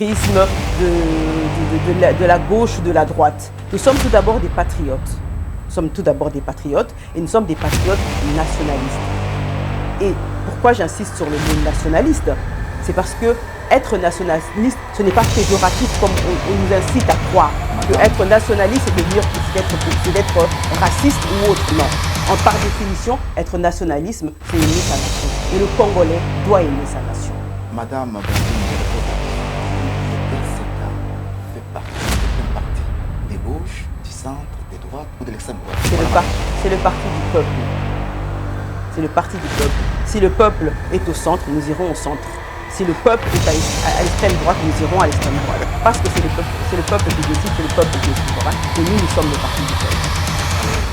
prisme de la gauche ou de la droite. Nous sommes tout d'abord des patriotes. Nous sommes tout d'abord des patriotes et nous sommes des patriotes nationalistes. Et pourquoi j'insiste sur le mot nationaliste? C'est parce que être nationaliste, ce n'est pas péjoratif comme on nous incite à croire. Que être nationaliste, c'est de dire c'est d'être raciste ou autre. Non. Par définition, être nationalisme, c'est aimer sa nation. Et le Congolais doit aimer sa nation. Madame Blandine, le RCK fait partie des gauches, du centre, des droites ou de l'extrême droite. C'est le parti du peuple. C'est le parti du peuple. Si le peuple est au centre, nous irons au centre. Si le peuple est à l'extrême droite, nous irons à l'extrême droite. Parce que c'est le peuple qui décide, c'est le peuple qui est souverain. Et nous, nous sommes le parti du peuple.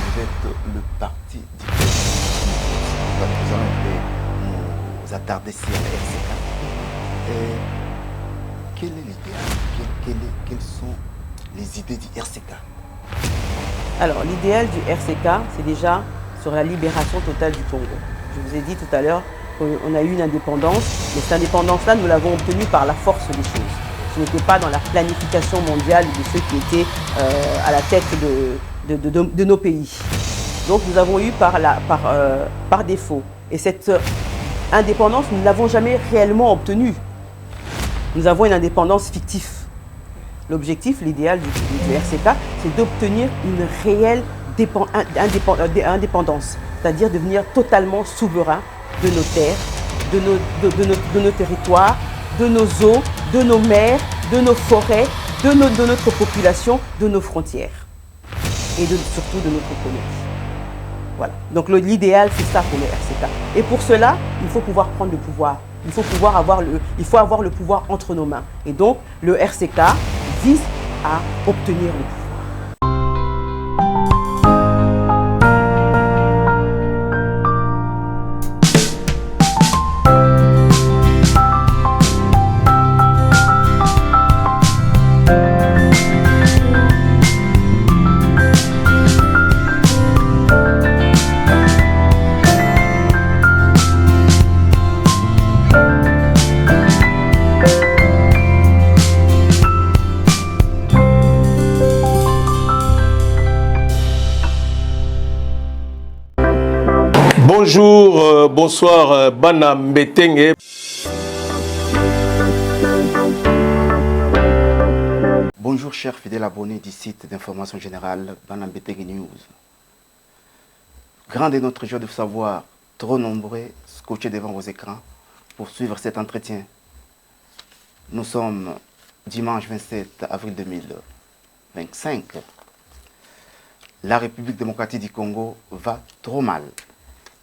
Vous êtes le parti du peuple. Nous allons nous attarder sur le RCK. Quel est l'idéal? Quelles sont les idées du RCK? Alors, l'idéal du RCK, c'est déjà sur la libération totale du Congo. Je vous ai dit tout à l'heure qu'on a eu une indépendance, mais cette indépendance-là, nous l'avons obtenue par la force des choses. Ce n'était pas dans la planification mondiale de ceux qui étaient à la tête de nos pays. Donc nous avons eu par défaut. Et cette indépendance, nous ne l'avons jamais réellement obtenue. Nous avons une indépendance fictive. L'objectif, l'idéal du RCK, c'est d'obtenir une réelle indépendance, c'est-à-dire devenir totalement souverain de nos terres, de nos territoires, de nos eaux, de nos mers, de nos forêts, de notre population, de nos frontières et surtout de notre économie. Voilà. Donc l'idéal, c'est ça pour le RCK. Et pour cela, il faut pouvoir prendre le pouvoir. Il faut avoir le pouvoir entre nos mains. Et donc, le RCK vise à obtenir le pouvoir. Bonjour, bonsoir, Bana Mbetenge. Bonjour chers fidèles abonnés du site d'information générale Bana Mbetenge News. Grande est notre joie de vous savoir, trop nombreux, scotchés devant vos écrans pour suivre cet entretien. Nous sommes dimanche 27 avril 2025. La République démocratique du Congo va trop mal.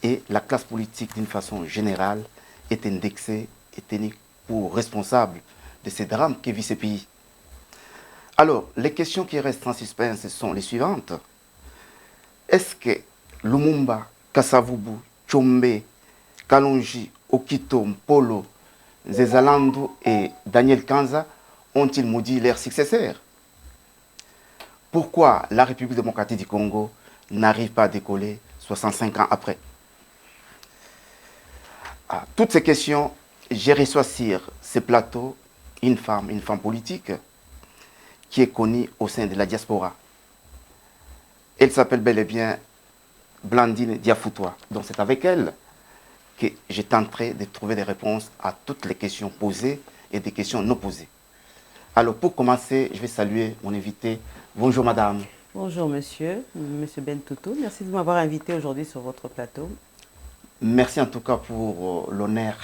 Et la classe politique, d'une façon générale, est indexée et tenue pour responsable de ces drames que vit ce pays. Alors, les questions qui restent en suspense sont les suivantes. Est-ce que Lumumba, Kasavubu, Tchombe, Kalonji, Okito, Mpolo, Zezalandu et Daniel Kanza ont-ils maudit leurs successeurs? Pourquoi la République démocratique du Congo n'arrive pas à décoller 65 ans après? À toutes ces questions, j'ai reçu sur ce plateau une femme politique qui est connue au sein de la diaspora. Elle s'appelle bel et bien Blandine Diafoutoua. Donc c'est avec elle que j'ai tenté de trouver des réponses à toutes les questions posées et des questions non posées. Alors pour commencer, je vais saluer mon invité. Bonjour madame. Bonjour monsieur Bentoutou. Merci de m'avoir invité aujourd'hui sur votre plateau. Merci en tout cas pour l'honneur,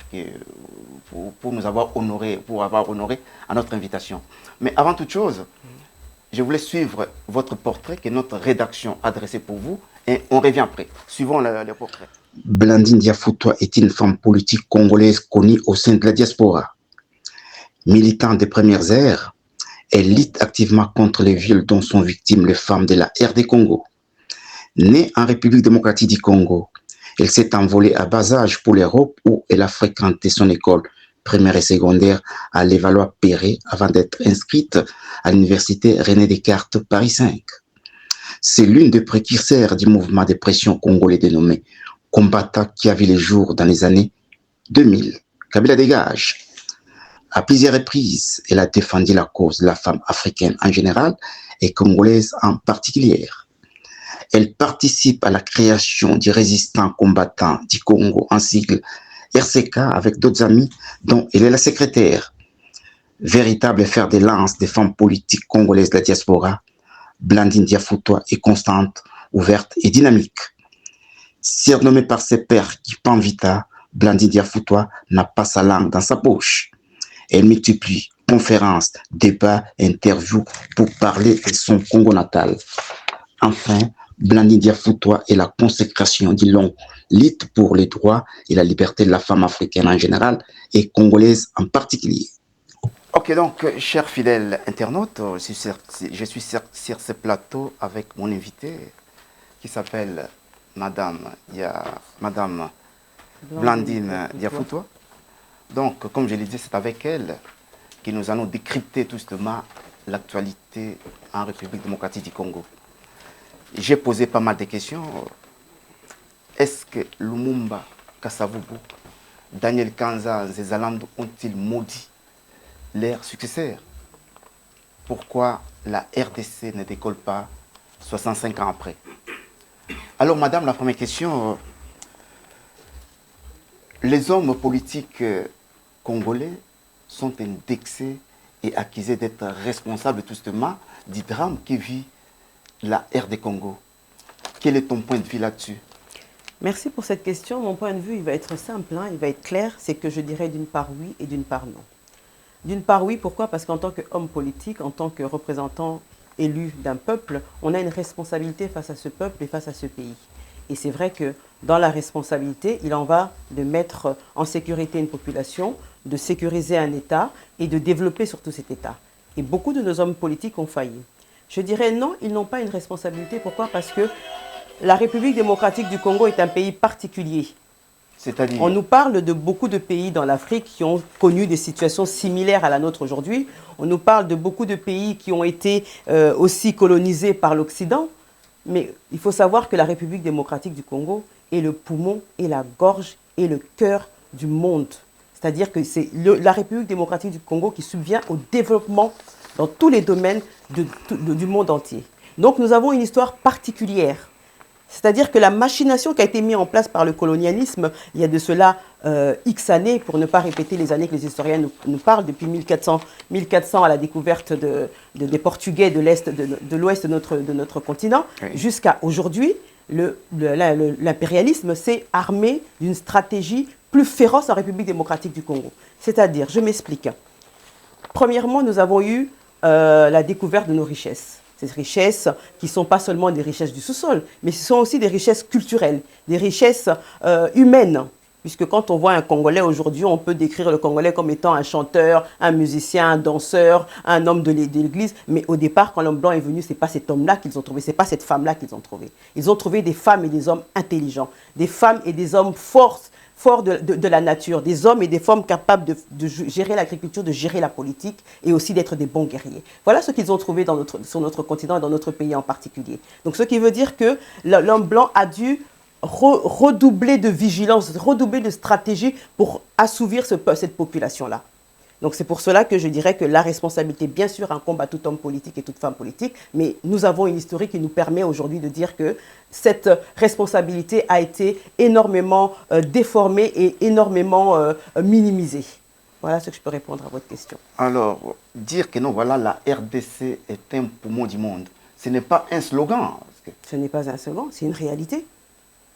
pour nous avoir honoré, à notre invitation. Mais avant toute chose, je voulais suivre votre portrait que notre rédaction a dressé pour vous et on revient après. Suivons le portrait. Blandine Diafoutoua est une femme politique congolaise connue au sein de la diaspora. Militante des premières heures, elle lutte activement contre les viols dont sont victimes les femmes de la RD Congo. Née en République démocratique du Congo, elle s'est envolée à bas âge pour l'Europe où elle a fréquenté son école primaire et secondaire à Levallois-Perret avant d'être inscrite à l'université René Descartes Paris 5. C'est l'une des précurseurs du mouvement de pression congolais dénommé Combattant qui a vu les jours dans les années 2000. Kabila dégage. À plusieurs reprises, elle a défendu la cause de la femme africaine en général et congolaise en particulier. Elle participe à la création du résistant combattant du Congo en sigle RCK avec d'autres amis dont elle est la secrétaire. Véritable fer de lance des femmes politiques congolaises de la diaspora, Blandine Diafoutois est constante, ouverte et dynamique. Surnommée par ses pairs qui Vita, Blandine Diafoutois n'a pas sa langue dans sa poche. Elle multiplie conférences, débats, interviews pour parler de son Congo natal. Enfin, Blandine Diafoutois est la consécration du long lutte pour les droits et la liberté de la femme africaine en général et congolaise en particulier. Ok, donc, chers fidèles internautes, je suis sur ce plateau avec mon invité qui s'appelle Madame Blandine Diafoutois. Donc, comme je l'ai dit, c'est avec elle que nous allons décrypter tout justement l'actualité en République démocratique du Congo. J'ai posé pas mal de questions. Est-ce que Lumumba, Kasavubu, Daniel Kanza, Zezalando ont-ils maudit leurs successeurs? Pourquoi la RDC ne décolle pas 65 ans après? Alors, madame, la première question, les hommes politiques congolais sont indexés et accusés d'être responsables tout simplement du drame qui vit la RD Congo. Quel est ton point de vue là-dessus? Merci pour cette question. Mon point de vue, il va être simple, hein, il va être clair. C'est que je dirais d'une part oui et d'une part non. D'une part oui, pourquoi? Parce qu'en tant qu'homme politique, en tant que représentant élu d'un peuple, on a une responsabilité face à ce peuple et face à ce pays. Et c'est vrai que dans la responsabilité, il en va de mettre en sécurité une population, de sécuriser un État et de développer surtout cet État. Et beaucoup de nos hommes politiques ont failli. Je dirais non, ils n'ont pas une responsabilité. Pourquoi? Parce que la République démocratique du Congo est un pays particulier. C'est-à-dire? On nous parle de beaucoup de pays dans l'Afrique qui ont connu des situations similaires à la nôtre aujourd'hui. On nous parle de beaucoup de pays qui ont été aussi colonisés par l'Occident. Mais il faut savoir que la République démocratique du Congo est le poumon et la gorge et le cœur du monde. C'est-à-dire que c'est la République démocratique du Congo qui subvient au développement dans tous les domaines du monde entier. Donc nous avons une histoire particulière. C'est-à-dire que la machination qui a été mise en place par le colonialisme, il y a de cela X années, pour ne pas répéter les années que les historiens nous parlent, depuis 1400 à la découverte des Portugais de l'ouest de notre continent, oui, jusqu'à aujourd'hui, l'impérialisme s'est armé d'une stratégie plus féroce en République démocratique du Congo. C'est-à-dire, je m'explique. Premièrement, nous avons eu la découverte de nos richesses. Ces richesses qui ne sont pas seulement des richesses du sous-sol, mais ce sont aussi des richesses culturelles, des richesses humaines. Puisque quand on voit un Congolais aujourd'hui, on peut décrire le Congolais comme étant un chanteur, un musicien, un danseur, un homme de l'Église. Mais au départ, quand l'homme blanc est venu, ce n'est pas cet homme-là qu'ils ont trouvé, ce n'est pas cette femme-là qu'ils ont trouvé. Ils ont trouvé des femmes et des hommes intelligents, des femmes et des hommes forts de la nature, des hommes et des femmes capables de gérer l'agriculture, de gérer la politique et aussi d'être des bons guerriers. Voilà ce qu'ils ont trouvé sur notre continent et dans notre pays en particulier. Donc ce qui veut dire que l'homme blanc a dû redoubler de vigilance, redoubler de stratégie pour assouvir cette population-là. Donc c'est pour cela que je dirais que la responsabilité, bien sûr, incombe à tout homme politique et toute femme politique, mais nous avons une historique qui nous permet aujourd'hui de dire que cette responsabilité a été énormément déformée et énormément minimisée. Voilà ce que je peux répondre à votre question. Alors, dire que non, voilà, la RDC est un poumon du monde, ce n'est pas un slogan. Ce n'est pas un slogan, c'est une réalité.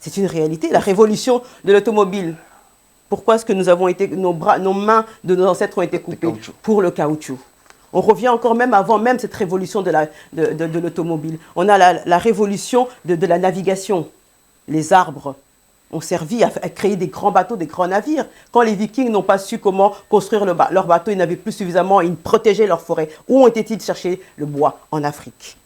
C'est une réalité. La révolution de l'automobile. Pourquoi est-ce que nous avons été, nos mains de nos ancêtres ont été coupées? Pour le caoutchouc. On revient encore même avant même cette révolution de l'automobile. On a la révolution de la navigation. Les arbres ont servi à créer des grands bateaux, des grands navires. Quand les Vikings n'ont pas su comment construire leur bateau, ils n'avaient plus suffisamment, ils protégeaient leur forêt. Où ont été-ils chercher le bois? En Afrique.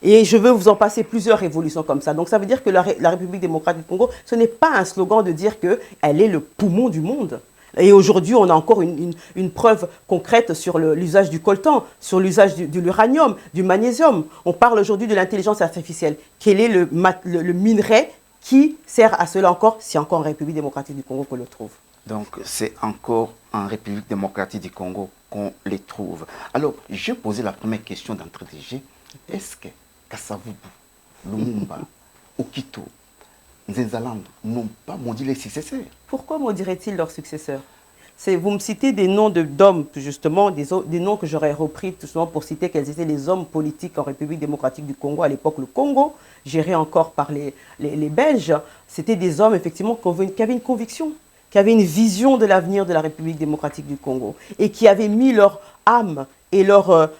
Et je veux vous en passer plusieurs révolutions comme ça. Donc ça veut dire que la République démocratique du Congo, ce n'est pas un slogan de dire qu'elle est le poumon du monde. Et aujourd'hui, on a encore une preuve concrète sur l'usage du coltan, sur l'usage de l'uranium, du magnésium. On parle aujourd'hui de l'intelligence artificielle. Quel est le minerai qui sert à cela encore? C'est encore en République démocratique du Congo qu'on le trouve. Donc c'est encore en République démocratique du Congo qu'on les trouve. Alors, j'ai posé la première question d'entrée de jeu. Est-ce que Kassavubu, Lumumba, Okito, Nzenzaland n'ont pas maudit les successeurs? Pourquoi maudiraient-ils leurs successeurs? Vous me citez des noms d'hommes, justement, des noms que j'aurais repris justement pour citer quels étaient les hommes politiques en République démocratique du Congo. À l'époque, le Congo, géré encore par les Belges, c'était des hommes, effectivement, qui avaient une conviction, qui avaient une vision de l'avenir de la République démocratique du Congo et qui avaient mis leur âme et leur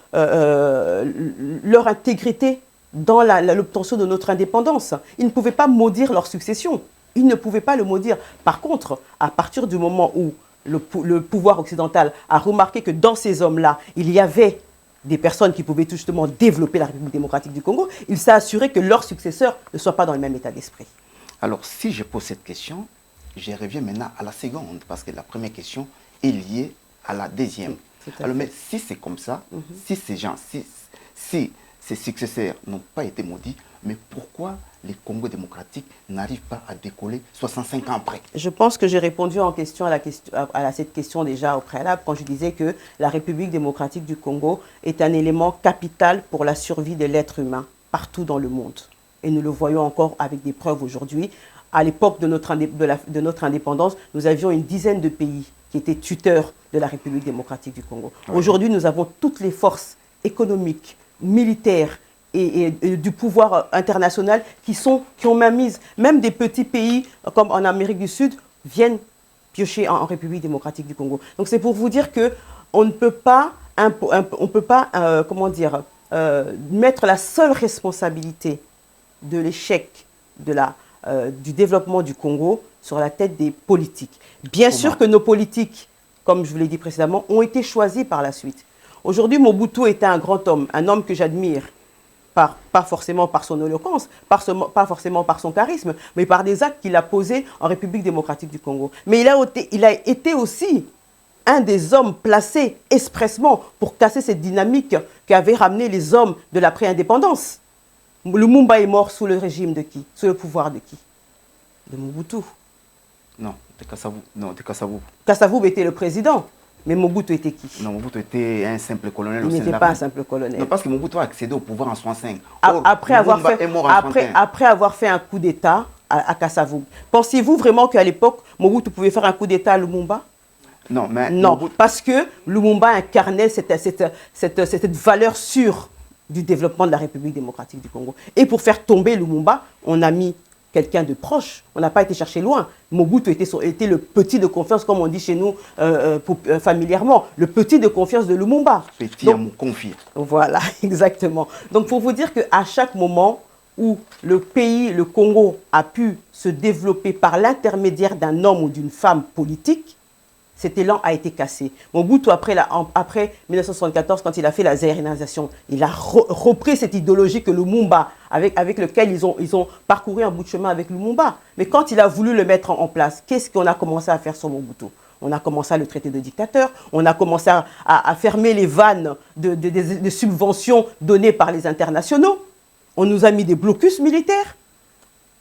intégrité dans l'obtention de notre indépendance. Ils ne pouvaient pas maudire leur succession. Ils ne pouvaient pas le maudire. Par contre, à partir du moment où le pouvoir occidental a remarqué que dans ces hommes-là, il y avait des personnes qui pouvaient justement développer la République démocratique du Congo, il s'est assuré que leurs successeurs ne soient pas dans le même état d'esprit. Alors, si je pose cette question, je reviens maintenant à la seconde, parce que la première question est liée à la deuxième. Alors, mais si c'est comme ça, si ces gens, si ces successeurs n'ont pas été maudits, mais pourquoi les Congos démocratiques n'arrivent pas à décoller 65 ans après? Je pense que j'ai répondu à cette question déjà au préalable quand je disais que la République démocratique du Congo est un élément capital pour la survie de l'être humain partout dans le monde. Et nous le voyons encore avec des preuves aujourd'hui. À l'époque de notre indépendance, nous avions une dizaine de pays qui étaient tuteurs de la République démocratique du Congo. Oui. Aujourd'hui, nous avons toutes les forces économiques, militaires, et du pouvoir international qui ont mainmise. Même des petits pays comme en Amérique du Sud viennent piocher en République démocratique du Congo. Donc c'est pour vous dire qu'on ne peut pas, mettre la seule responsabilité de l'échec du développement du Congo sur la tête des politiques. Bien sûr que nos politiques, comme je vous l'ai dit précédemment, ont été choisis par la suite. Aujourd'hui, Mobutu était un grand homme, un homme que j'admire. Pas forcément par son éloquence, pas forcément par son charisme, mais par des actes qu'il a posés en République démocratique du Congo. Mais il a été aussi un des hommes placés expressement pour casser cette dynamique qui avait ramené les hommes de la pré-indépendance. Lumumba est mort sous le régime de qui? Sous le pouvoir de qui? De Mobutu. Non, de Kassavubu. Non, de Kassavubu. Kassavubu était le président. Mais Mobutu était qui? Non, Mobutu était un simple colonel. Il n'était pas un simple colonel. Non, parce que Mobutu a accédé au pouvoir en 65. Après avoir fait un coup d'État à Kassavubu. Pensez-vous vraiment qu'à l'époque, Mobutu pouvait faire un coup d'État à Lumumba? Non, mais... Non, Mobutu... parce que Lumumba incarnait cette valeur sûre du développement de la République démocratique du Congo. Et pour faire tomber Lumumba, on a mis quelqu'un de proche. On n'a pas été chercher loin. Mobutu était le petit de confiance, comme on dit chez nous familièrement, le petit de confiance de Lumumba. Petit à mon confier. Voilà, exactement. Donc, pour vous dire qu'à chaque moment où le pays, le Congo, a pu se développer par l'intermédiaire d'un homme ou d'une femme politique, cet élan a été cassé. Mobutu, après 1974, quand il a fait la zaïrisation, il a repris cette idéologie que Lumumba, avec lequel ils ont parcouru un bout de chemin avec Lumumba. Mais quand il a voulu le mettre en place, qu'est-ce qu'on a commencé à faire sur Mobutu? On a commencé à le traiter de dictateur, on a commencé à fermer les vannes de subventions données par les internationaux, on nous a mis des blocus militaires.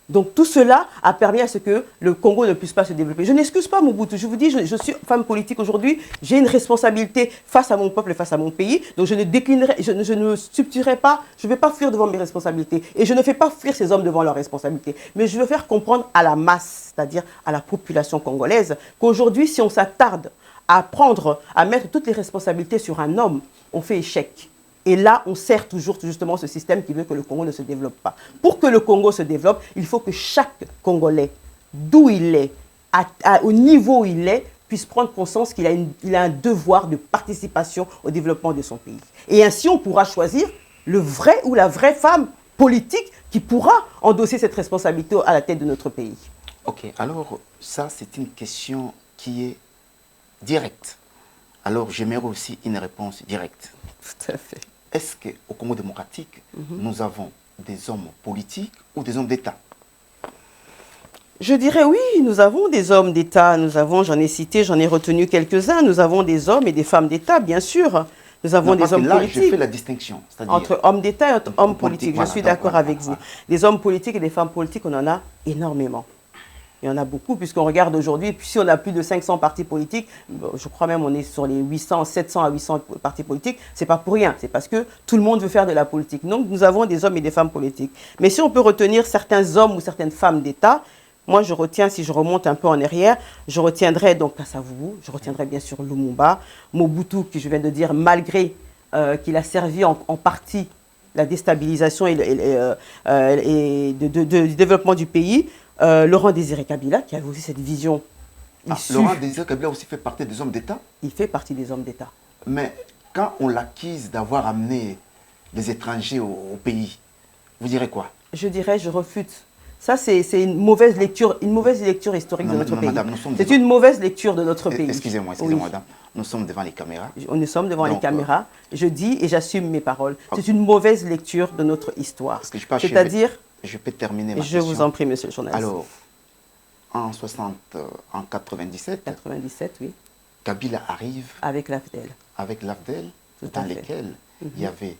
Donc tout cela a permis à ce que le Congo ne puisse pas se développer. Je n'excuse pas Mobutu, je vous dis, je suis femme politique aujourd'hui, j'ai une responsabilité face à mon peuple et face à mon pays, donc je ne déclinerai, je ne subtilerai pas, je ne vais pas fuir devant mes responsabilités, et je ne fais pas fuir ces hommes devant leurs responsabilités, mais je veux faire comprendre à la masse, c'est-à-dire à la population congolaise, qu'aujourd'hui, si on s'attarde à mettre toutes les responsabilités sur un homme, on fait échec. Et là, on sert toujours justement ce système qui veut que le Congo ne se développe pas. Pour que le Congo se développe, il faut que chaque Congolais, d'où il est, au niveau où il est, puisse prendre conscience qu'il a un devoir de participation au développement de son pays. Et ainsi, on pourra choisir le vrai ou la vraie femme politique qui pourra endosser cette responsabilité à la tête de notre pays. Ok, alors ça, c'est une question qui est directe. Alors, j'aimerais aussi une réponse directe. Tout à fait. Est-ce qu'au Congo démocratique, nous avons des hommes politiques ou des hommes d'État? Je dirais oui, nous avons des hommes d'État. J'en ai cité, j'en ai retenu quelques-uns. Nous avons des hommes et des femmes d'État, bien sûr. Nous avons des hommes politiques. Je fais la distinction. Entre hommes d'État et hommes politiques. Je suis d'accord avec vous. Des hommes politiques et des femmes politiques, on en a énormément. Il y en a beaucoup, puisqu'on regarde aujourd'hui, puis si on a plus de 500 partis politiques, je crois même on est sur les 800, 700 à 800 partis politiques, c'est pas pour rien, c'est parce que tout le monde veut faire de la politique. Donc nous avons des hommes et des femmes politiques. Mais si on peut retenir certains hommes ou certaines femmes d'État, moi je retiens, si je remonte un peu en arrière, je retiendrai donc Kasavubu, je retiendrai bien sûr Lumumba, Mobutu, qui je viens de dire, malgré qu'il a servi en partie la déstabilisation et du développement du pays, Laurent Désiré Kabila, qui avait aussi cette vision issue. Laurent Désiré Kabila aussi fait partie des hommes d'État? Il fait partie des hommes d'État. Mais quand on l'accuse d'avoir amené les étrangers au pays, vous direz quoi? Je dirais, je refute. Ça, c'est une mauvaise lecture historique de notre pays. C'est une mauvaise lecture de notre pays. Excusez-moi, madame. Nous sommes devant les caméras. Nous sommes devant les caméras. Je dis et j'assume mes paroles. C'est une mauvaise lecture de notre histoire. C'est-à-dire... Je peux terminer ma question. Je vous en prie, monsieur le journaliste. Alors, en 97, oui. Kabila arrive avec l'AFDEL. Avec l'AFDEL, dans lesquels il y avait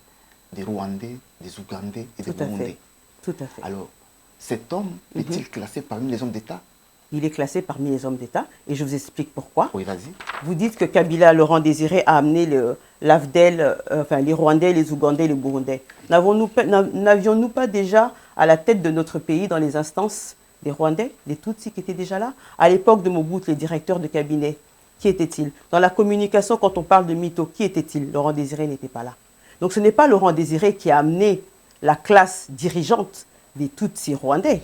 des Rwandais, des Ougandais et des Burundais. Tout à fait. Alors, cet homme est-il classé parmi les hommes d'État? Il est classé parmi les hommes d'État et je vous explique pourquoi. Oui, vas-y. Vous dites que Kabila, Laurent Désiré, a amené l'AFDEL, enfin les Rwandais, les Ougandais, les Burundais. N'avions-nous pas déjà à la tête de notre pays dans les instances des Rwandais, des Tutsis qui étaient déjà là? À l'époque de Mobutu, les directeurs de cabinet, qui étaient-ils? Dans la communication, quand on parle de mytho, qui était-il? Laurent Désiré n'était pas là. Donc ce n'est pas Laurent Désiré qui a amené la classe dirigeante des Tutsis rwandais,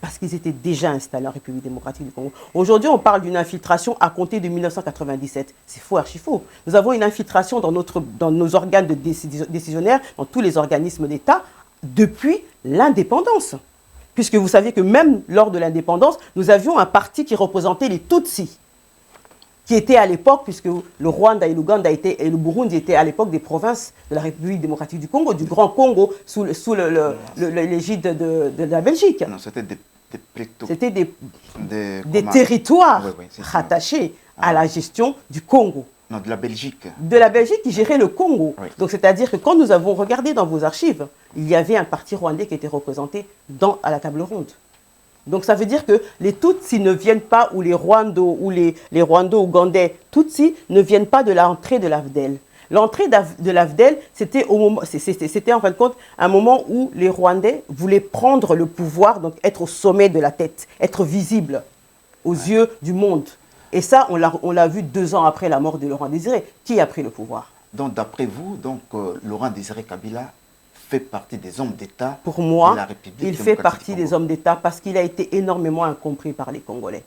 parce qu'ils étaient déjà installés en République démocratique du Congo. Aujourd'hui, on parle d'une infiltration à compter de 1997. C'est faux, archi faux. Nous avons une infiltration dans nos organes décisionnaires, dans tous les organismes d'État, depuis l'indépendance. Puisque vous savez que même lors de l'indépendance, nous avions un parti qui représentait les Tutsis, qui était à l'époque, puisque le Rwanda et l'Ouganda et le Burundi étaient à l'époque des provinces de la République démocratique du Congo, du Grand Congo, sous l'égide de la Belgique. Non, c'était des territoires rattachés à la gestion du Congo. Non, de la Belgique. De la Belgique qui gérait le Congo. Oui. Donc c'est-à-dire que quand nous avons regardé dans vos archives, il y avait un parti rwandais qui était représenté à la table ronde. Donc ça veut dire que les Tutsis ne viennent pas, ou les Rwando, ou les Rwando-Ougandais, Tutsis ne viennent pas de l'entrée de l'AFDEL. L'entrée de l'AFDEL, c'était en fin de compte un moment où les Rwandais voulaient prendre le pouvoir, donc être au sommet de la tête, être visibles aux yeux du monde. Et ça, on l'a vu 2 ans après la mort de Laurent Désiré. Qui a pris le pouvoir? Donc d'après vous, Laurent Désiré Kabila fait partie des hommes d'État de la République démocratique du Congo. Il fait partie des hommes d'État parce qu'il a été énormément incompris par les Congolais.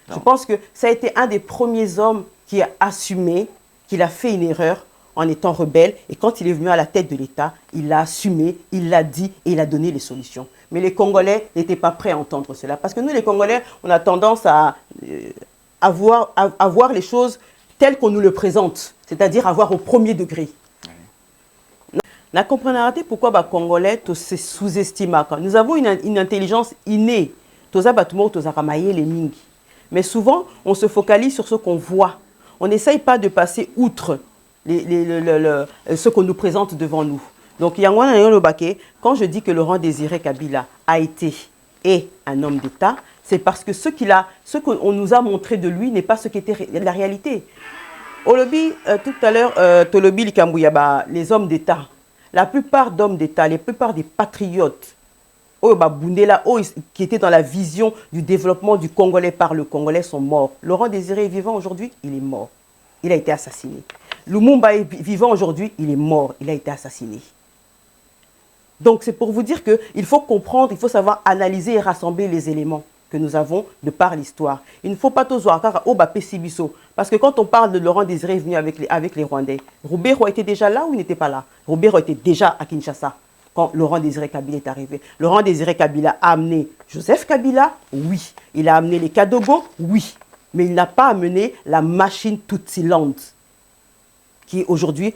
Je pense que ça a été un des premiers hommes qui a assumé qu'il a fait une erreur en étant rebelle. Et quand il est venu à la tête de l'État, il l'a assumé, il l'a dit et il a donné les solutions. Mais les Congolais n'étaient pas prêts à entendre cela. Parce que nous, les Congolais, on a tendance à voir les choses telles qu'on nous le présente, c'est-à-dire à voir au premier degré. Na comprenez pourquoi les Congolais se sous-estiment. Nous avons une intelligence innée. Mais souvent, on se focalise sur ce qu'on voit. On n'essaye pas de passer outre ce qu'on nous présente devant nous. Donc, quand je dis que Laurent Désiré Kabila a été et un homme d'État, c'est parce que ce qu'on nous a montré de lui n'est pas ce qui était la réalité. Olobi, tout à l'heure, Tolobi Likambouyaba, les hommes d'État, la plupart d'hommes d'État, la plupart des patriotes, qui étaient dans la vision du développement du Congolais par le Congolais sont morts. Laurent Désiré est vivant aujourd'hui, il est mort. Il a été assassiné. Lumumba est vivant aujourd'hui, il est mort, il a été assassiné. Donc c'est pour vous dire qu'il faut comprendre, il faut savoir analyser et rassembler les éléments que nous avons de par l'histoire. Il ne faut pas tous voir parce que quand on parle de Laurent Désiré venu avec les Rwandais, Roubero était déjà là ou il n'était pas là? Roubero était déjà à Kinshasa quand Laurent Désiré Kabila est arrivé. Laurent Désiré Kabila a amené Joseph Kabila, oui. Il a amené les Kadogo, oui. Mais il n'a pas amené la machine Tutsiland, qui est aujourd'hui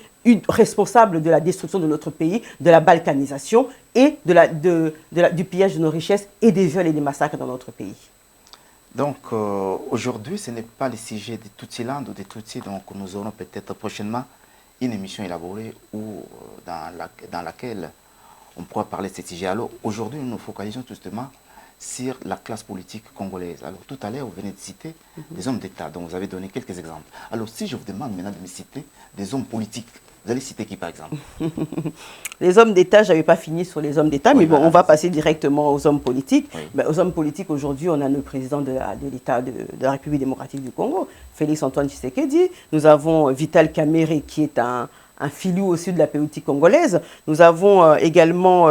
responsable de la destruction de notre pays, de la balkanisation et du pillage de nos richesses et des viols et des massacres dans notre pays. Donc aujourd'hui, ce n'est pas le sujet des Tutsiland ou des Tutsis, donc nous aurons peut-être prochainement une émission élaborée dans laquelle on pourra parler de ces sujets. Alors aujourd'hui, nous nous focalisons justement sur la classe politique congolaise. Alors tout à l'heure, vous venez de citer des hommes d'État, dont vous avez donné quelques exemples. Alors si je vous demande maintenant de me citer des hommes politiques, vous allez citer qui par exemple? Les hommes d'État, je n'avais pas fini sur les hommes d'État, Oui, mais bon, voilà, on va passer directement aux hommes politiques. Oui. Ben, aux hommes politiques, aujourd'hui, on a le président de l'État de la République démocratique du Congo, Félix Antoine Tshisekedi. Nous avons Vital Kamerhe, qui est un filou aussi de la politique congolaise. Nous avons également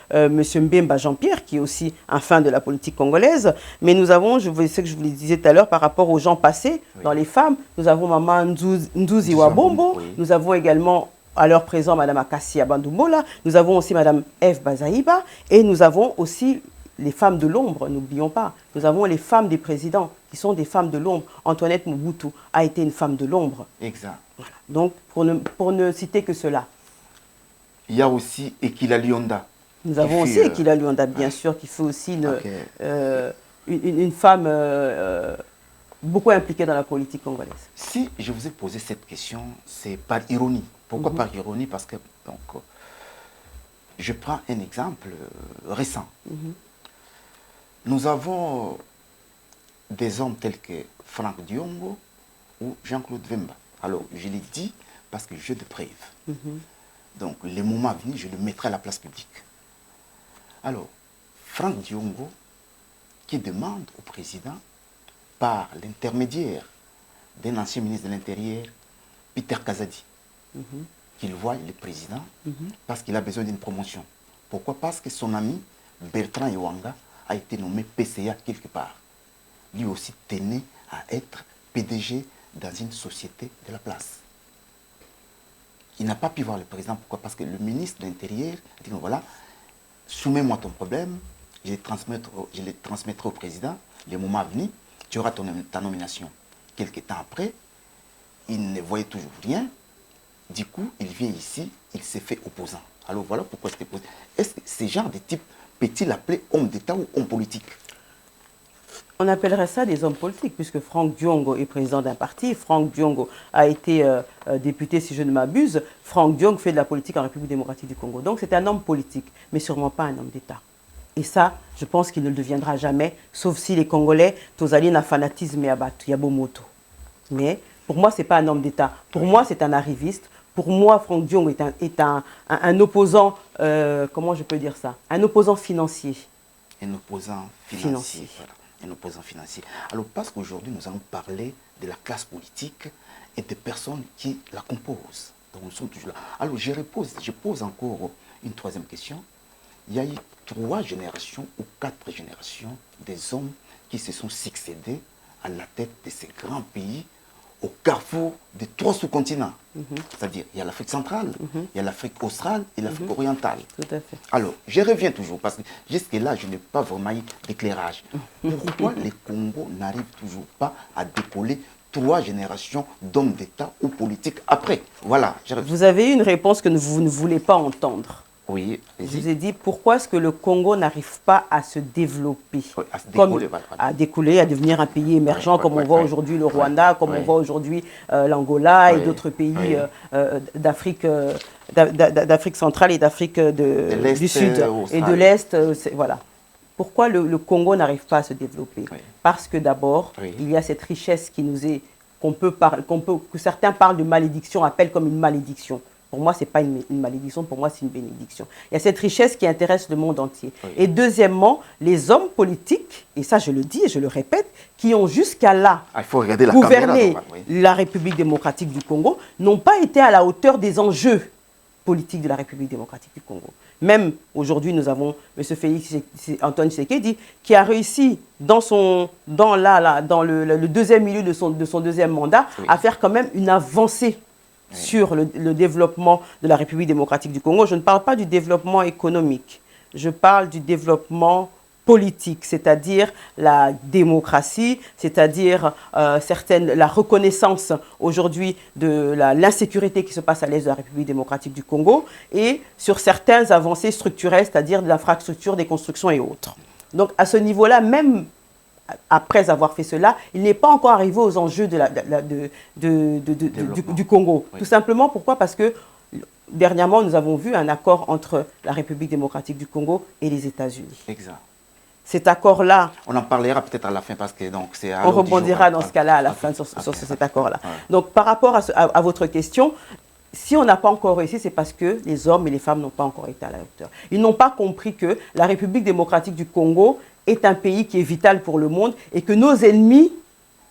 M. Mbemba Jean-Pierre, qui est aussi un fin de la politique congolaise. Mais nous avons, ce que je vous le disais tout à l'heure, par rapport aux gens passés, dans les femmes, nous avons Maman Ndouzi Wabombo, oui. nous avons également, à l'heure présent, Mme Akassia Bandoumola, nous avons aussi Mme Eve Bazaïba, et nous avons aussi les femmes de l'ombre, n'oublions pas. Nous avons les femmes des présidents, qui sont des femmes de l'ombre. Antoinette Mobutu a été une femme de l'ombre. Exact. Voilà. Donc, pour ne citer que cela. Il y a aussi Ekila Lyonda. Nous avons aussi Ekila Lyonda, bien sûr, qui fait aussi une femme beaucoup impliquée dans la politique congolaise. Si je vous ai posé cette question, c'est par ironie. Pourquoi par ironie? Parce que donc, je prends un exemple récent. Nous avons des hommes tels que Franck Diongo ou Jean-Claude Vemba. Alors, je l'ai dit parce que j'ai de preuves. Donc, le moment venu, je le mettrai à la place publique. Alors, Franck Diongo, qui demande au président, par l'intermédiaire d'un ancien ministre de l'Intérieur, Peter Kazadi, qu'il voie le président parce qu'il a besoin d'une promotion. Pourquoi? Parce que son ami Bertrand Iwanga a été nommé PCA quelque part. Lui aussi tenait à être PDG dans une société de la place. Il n'a pas pu voir le président. Pourquoi? Parce que le ministre de l'Intérieur a dit, voilà, soumets-moi ton problème, je le transmettrai au président, le moment venu, tu auras ta nomination. Quelques temps après, il ne voyait toujours rien. Du coup, il vient ici, il s'est fait opposant. Alors voilà pourquoi c'était posé. Est-ce que ce genre de type peut-il l'appeler homme d'État ou homme politique? On appellerait ça des hommes politiques, puisque Franck Diongo est président d'un parti. Franck Diongo a été député, si je ne m'abuse. Franck Diongo fait de la politique en République démocratique du Congo. Donc c'est un homme politique, mais sûrement pas un homme d'État. Et ça, je pense qu'il ne le deviendra jamais, sauf si les Congolais, Tozali na fanatisme et abattu, Yabomoto. Mais pour moi, ce n'est pas un homme d'État. Pour moi, c'est un arriviste. Pour moi, Franck Diongo est un opposant, comment je peux dire ça? Un opposant financier. Un opposant financier. Voilà. Un opposant financier. Alors, parce qu'aujourd'hui, nous allons parler de la classe politique et des personnes qui la composent. Donc, nous sommes toujours là. Alors, je pose encore une troisième question. Il y a eu 3 générations ou 4 générations des hommes qui se sont succédés à la tête de ces grands pays au carrefour de 3 sous-continents. C'est-à-dire, il y a l'Afrique centrale, il y a l'Afrique australe et l'Afrique orientale. Tout à fait. Alors, je reviens toujours, parce que jusque-là, je n'ai pas vraiment eu d'éclairage. Pourquoi les Congos n'arrivent toujours pas à décoller 3 générations d'hommes d'État ou politiques après? Voilà. Vous avez eu une réponse que vous ne voulez pas entendre. Oui, je vous ai dit pourquoi est-ce que le Congo n'arrive pas à se développer, oui, à se décoller, à décoller, à devenir un pays émergent, comme on voit aujourd'hui le Rwanda, comme on voit aujourd'hui l'Angola et d'autres pays d'Afrique centrale et d'Afrique du Sud et de l'Est. Voilà. Pourquoi le Congo n'arrive pas à se développer? Parce que d'abord, il y a cette richesse qui nous est, que certains parlent de malédiction, appellent comme une malédiction. Pour moi, ce n'est pas une malédiction, pour moi, c'est une bénédiction. Il y a cette richesse qui intéresse le monde entier. Et deuxièmement, les hommes politiques, et ça je le dis et je le répète, qui ont jusqu'à là gouverné la République démocratique du Congo, n'ont pas été à la hauteur des enjeux politiques de la République démocratique du Congo. Même aujourd'hui, nous avons M. Félix Antoine Tshisekedi qui a réussi dans le deuxième milieu de son deuxième mandat à faire quand même une avancée sur le développement de la République démocratique du Congo. Je ne parle pas du développement économique, je parle du développement politique, c'est-à-dire la démocratie, c'est-à-dire la reconnaissance aujourd'hui de l'insécurité qui se passe à l'est de la République démocratique du Congo et sur certaines avancées structurelles, c'est-à-dire de l'infrastructure, des constructions et autres. Donc à ce niveau-là, même après avoir fait cela, il n'est pas encore arrivé aux enjeux du Congo. Tout simplement, pourquoi? Parce que dernièrement, nous avons vu un accord entre la République démocratique du Congo et les États-Unis. Exact. cet accord-là... On en parlera peut-être à la fin parce que c'est... On rebondira dans ce cas-là à la fin sur cet accord-là. Ouais. Donc par rapport à votre question, si on n'a pas encore réussi, c'est parce que les hommes et les femmes n'ont pas encore été à la hauteur. Ils n'ont pas compris que la République démocratique du Congo est un pays qui est vital pour le monde et que nos ennemis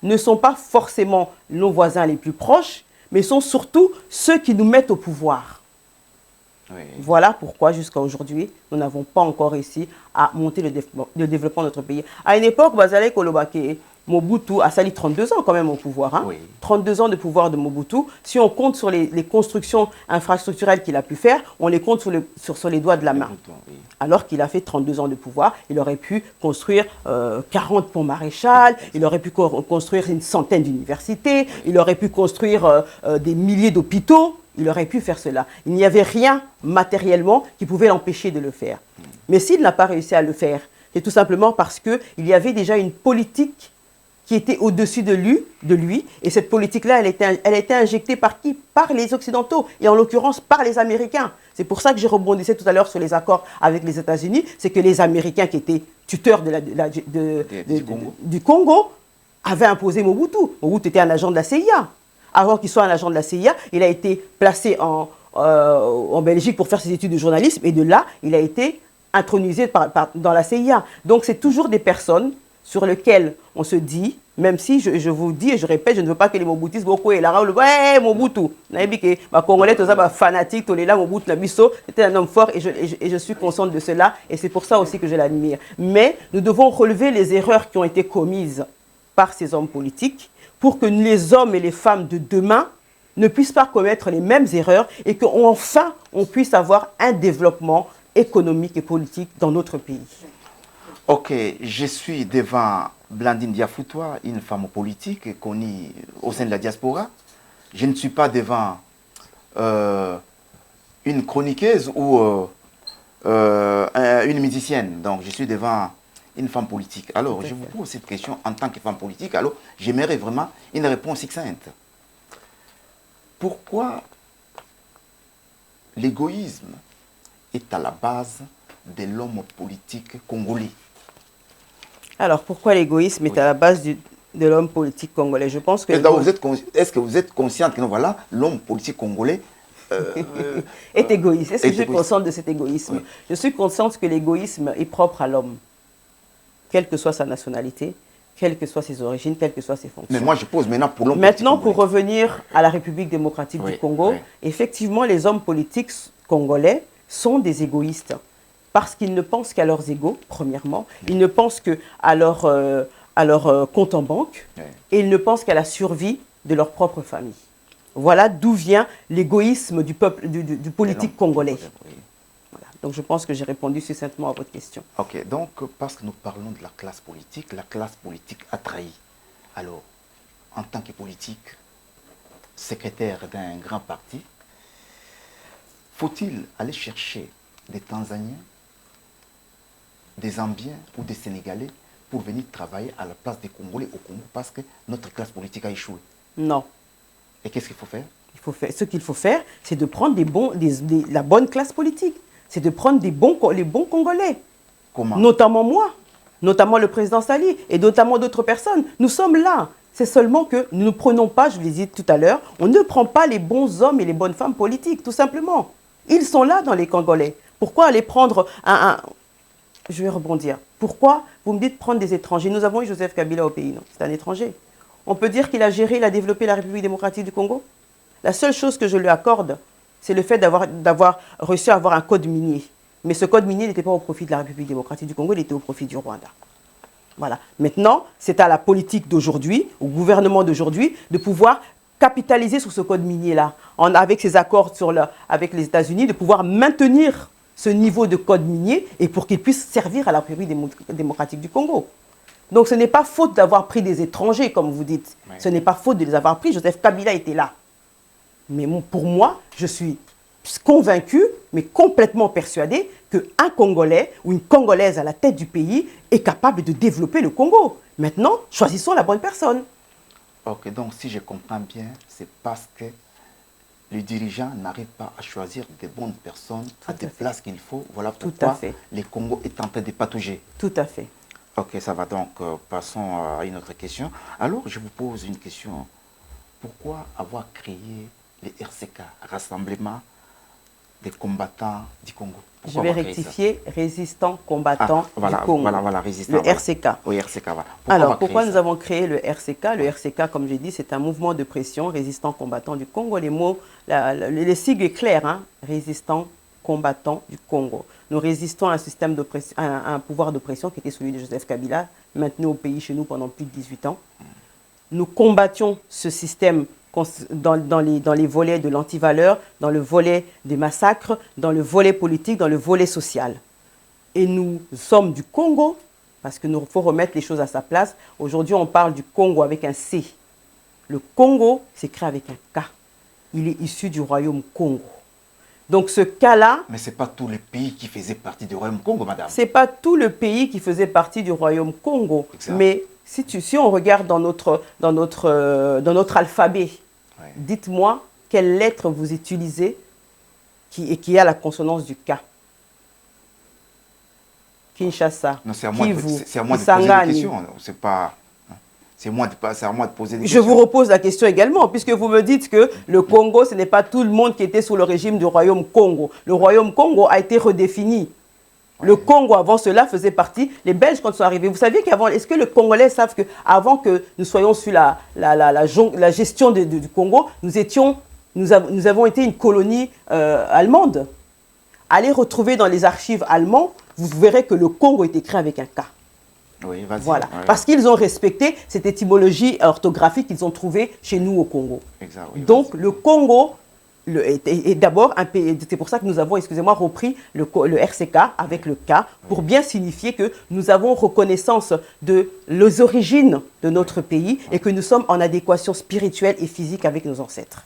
ne sont pas forcément nos voisins les plus proches, mais sont surtout ceux qui nous mettent au pouvoir. Oui. Voilà pourquoi, jusqu'à aujourd'hui, nous n'avons pas encore réussi à monter le développement de notre pays. À une époque, Bazale Kolobake, Mobutu a sali 32 ans quand même au pouvoir. Hein? Oui. 32 ans de pouvoir de Mobutu. Si on compte sur les constructions infrastructurelles qu'il a pu faire, on les compte sur les doigts de la main. Oui. Alors qu'il a fait 32 ans de pouvoir, il aurait pu construire 40 ponts maréchals, il aurait pu construire une centaine d'universités, il aurait pu construire des milliers d'hôpitaux. Il aurait pu faire cela. Il n'y avait rien matériellement qui pouvait l'empêcher de le faire. Mais s'il n'a pas réussi à le faire, c'est tout simplement parce qu'il y avait déjà une politique qui était au-dessus de lui. Et cette politique-là, elle était injectée par qui? Par les Occidentaux, et en l'occurrence par les Américains. C'est pour ça que je rebondissais tout à l'heure sur les accords avec les États-Unis. C'est que les Américains qui étaient tuteurs du Congo avaient imposé Mobutu. Mobutu était un agent de la CIA. Avant qu'il soit un agent de la CIA, il a été placé en Belgique pour faire ses études de journalisme. Et de là, il a été intronisé dans la CIA. Donc, c'est toujours des personnes sur lesquelles on se dit, même si je vous dis et je répète, je ne veux pas que les Mobutistes, beaucoup et là, ouais, Mobutu. Les Congolais, tous les fanatiques, tous les là, Mobutu, Nabiso, c'était un homme fort et je suis consciente de cela. Et c'est pour ça aussi que je l'admire. Mais nous devons relever les erreurs qui ont été commises par ces hommes politiques, pour que les hommes et les femmes de demain ne puissent pas commettre les mêmes erreurs et qu'enfin on puisse avoir un développement économique et politique dans notre pays. Ok, je suis devant Blandine Diafoutoua, une femme politique connue au sein de la diaspora. Je ne suis pas devant une chroniqueuse ou une musicienne, donc je suis devant une femme politique. Alors, je vous pose cette question en tant que femme politique. Alors, j'aimerais vraiment une réponse succincte. Pourquoi l'égoïsme est à la base de l'homme politique congolais? Alors, pourquoi l'égoïsme est à la base de l'homme politique congolais? Je pense que... Est-ce que vous êtes consciente que voilà, l'homme politique congolais est égoïste? Est-ce que je suis consciente de cet égoïsme? Oui. Je suis consciente que l'égoïsme est propre à l'homme, quelle que soit sa nationalité, quelles que soient ses origines, quelles que soient ses fonctions. Mais moi, je pose maintenant pour l'homme politique congolais. Pour revenir à la République démocratique du Congo, effectivement, les hommes politiques congolais sont des égoïstes parce qu'ils ne pensent qu'à leurs égos, premièrement. Ils ne pensent qu'à leur compte en banque et ils ne pensent qu'à la survie de leur propre famille. Voilà d'où vient l'égoïsme du peuple, du politique congolais. Voilà. Donc je pense que j'ai répondu succinctement à votre question. Ok, donc parce que nous parlons de la classe politique a trahi. Alors, en tant que politique, secrétaire d'un grand parti, faut-il aller chercher des Tanzaniens, des Zambiens ou des Sénégalais pour venir travailler à la place des Congolais au Congo parce que notre classe politique a échoué? Non. Et qu'est-ce qu'il faut faire? Ce qu'il faut faire, c'est de prendre la bonne classe politique. C'est de prendre les bons Congolais. Comment? Notamment moi, notamment le président Sali et notamment d'autres personnes. Nous sommes là. C'est seulement que nous ne prenons pas, je vous l'ai dit tout à l'heure, on ne prend pas les bons hommes et les bonnes femmes politiques, tout simplement. Ils sont là dans les Congolais. Pourquoi aller prendre Je vais rebondir. Pourquoi vous me dites prendre des étrangers? Nous avons eu Joseph Kabila au pays, non? C'est un étranger. On peut dire qu'il a géré, il a développé la République démocratique du Congo? La seule chose que je lui accorde, c'est le fait d'avoir réussi à avoir un code minier. Mais ce code minier n'était pas au profit de la République démocratique du Congo, il était au profit du Rwanda. Voilà. Maintenant, c'est à la politique d'aujourd'hui, au gouvernement d'aujourd'hui, de pouvoir capitaliser sur ce code minier-là, avec ses accords avec les États-Unis, de pouvoir maintenir ce niveau de code minier et pour qu'il puisse servir à la République démocratique du Congo. Donc ce n'est pas faute d'avoir pris des étrangers, comme vous dites. Oui. Ce n'est pas faute de les avoir pris. Joseph Kabila était là. Mais pour moi, je suis convaincu, mais complètement persuadé, qu'un Congolais ou une Congolaise à la tête du pays est capable de développer le Congo. Maintenant, choisissons la bonne personne. Ok, donc si je comprends bien, c'est parce que les dirigeants n'arrivent pas à choisir des bonnes personnes à des places qu'il faut. Voilà pourquoi le Congo est en train de patauger. Tout à fait. Ok, ça va donc. Passons à une autre question. Alors, je vous pose une question. Pourquoi avoir créé les RCK, Rassemblement des combattants du Congo? Pourquoi Je vais avoir créé ça? rectifier, résistants combattants voilà, du Congo. voilà, résistant. Le Voilà. RCK. Oui, RCK, voilà. Alors, pourquoi nous avons créé le RCK? Le RCK, comme j'ai dit, c'est un mouvement de pression, résistant combattant du Congo. Les mots, les sigles est clair, hein? Résistant combattant du Congo. Nous résistons à un système d'oppression, à un pouvoir d'oppression qui était celui de Joseph Kabila, maintenu au pays chez nous pendant plus de 18 ans. Nous combattions ce système dans les volets de l'antivaleur, dans le volet des massacres, dans le volet politique, dans le volet social. Et nous sommes du Congo, parce qu'il faut remettre les choses à sa place. Aujourd'hui, on parle du Congo avec un C. Le Congo s'écrit avec un K. Il est issu du royaume Congo. Donc ce cas-là... Mais ce n'est pas tous les pays qui faisaient partie du royaume Congo, madame. Ce n'est pas tout le pays qui faisait partie du royaume Congo. Exact. Mais si on regarde dans notre alphabet, Ouais. dites-moi quelle lettre vous utilisez qui a la consonance du K. Kinshasa, Non, c'est à moi, Kivu, de poser des Kisangani. questions. C'est pas... C'est à moi de poser des Je questions. vous repose la question également, puisque vous me dites que le Congo, ce n'est pas tout le monde qui était sous le régime du royaume Congo. Le royaume Congo a été redéfini. Le Congo, avant cela, faisait partie... Les Belges, quand ils sont arrivés, vous saviez qu'avant... Est-ce que les Congolais savent qu'avant que nous soyons sous la gestion du Congo, nous avons été une colonie allemande? Allez retrouver dans les archives allemandes, vous verrez que le Congo est écrit avec un K. Oui, vas-y. Voilà. Ouais. Parce qu'ils ont respecté cette étymologie orthographique qu'ils ont trouvée chez nous au Congo. Exact, oui, Donc, le Congo est d'abord un pays. C'est pour ça que nous avons, excusez-moi, repris le RCK avec le K pour bien signifier que nous avons reconnaissance de les origines de notre pays et que nous sommes en adéquation spirituelle et physique avec nos ancêtres.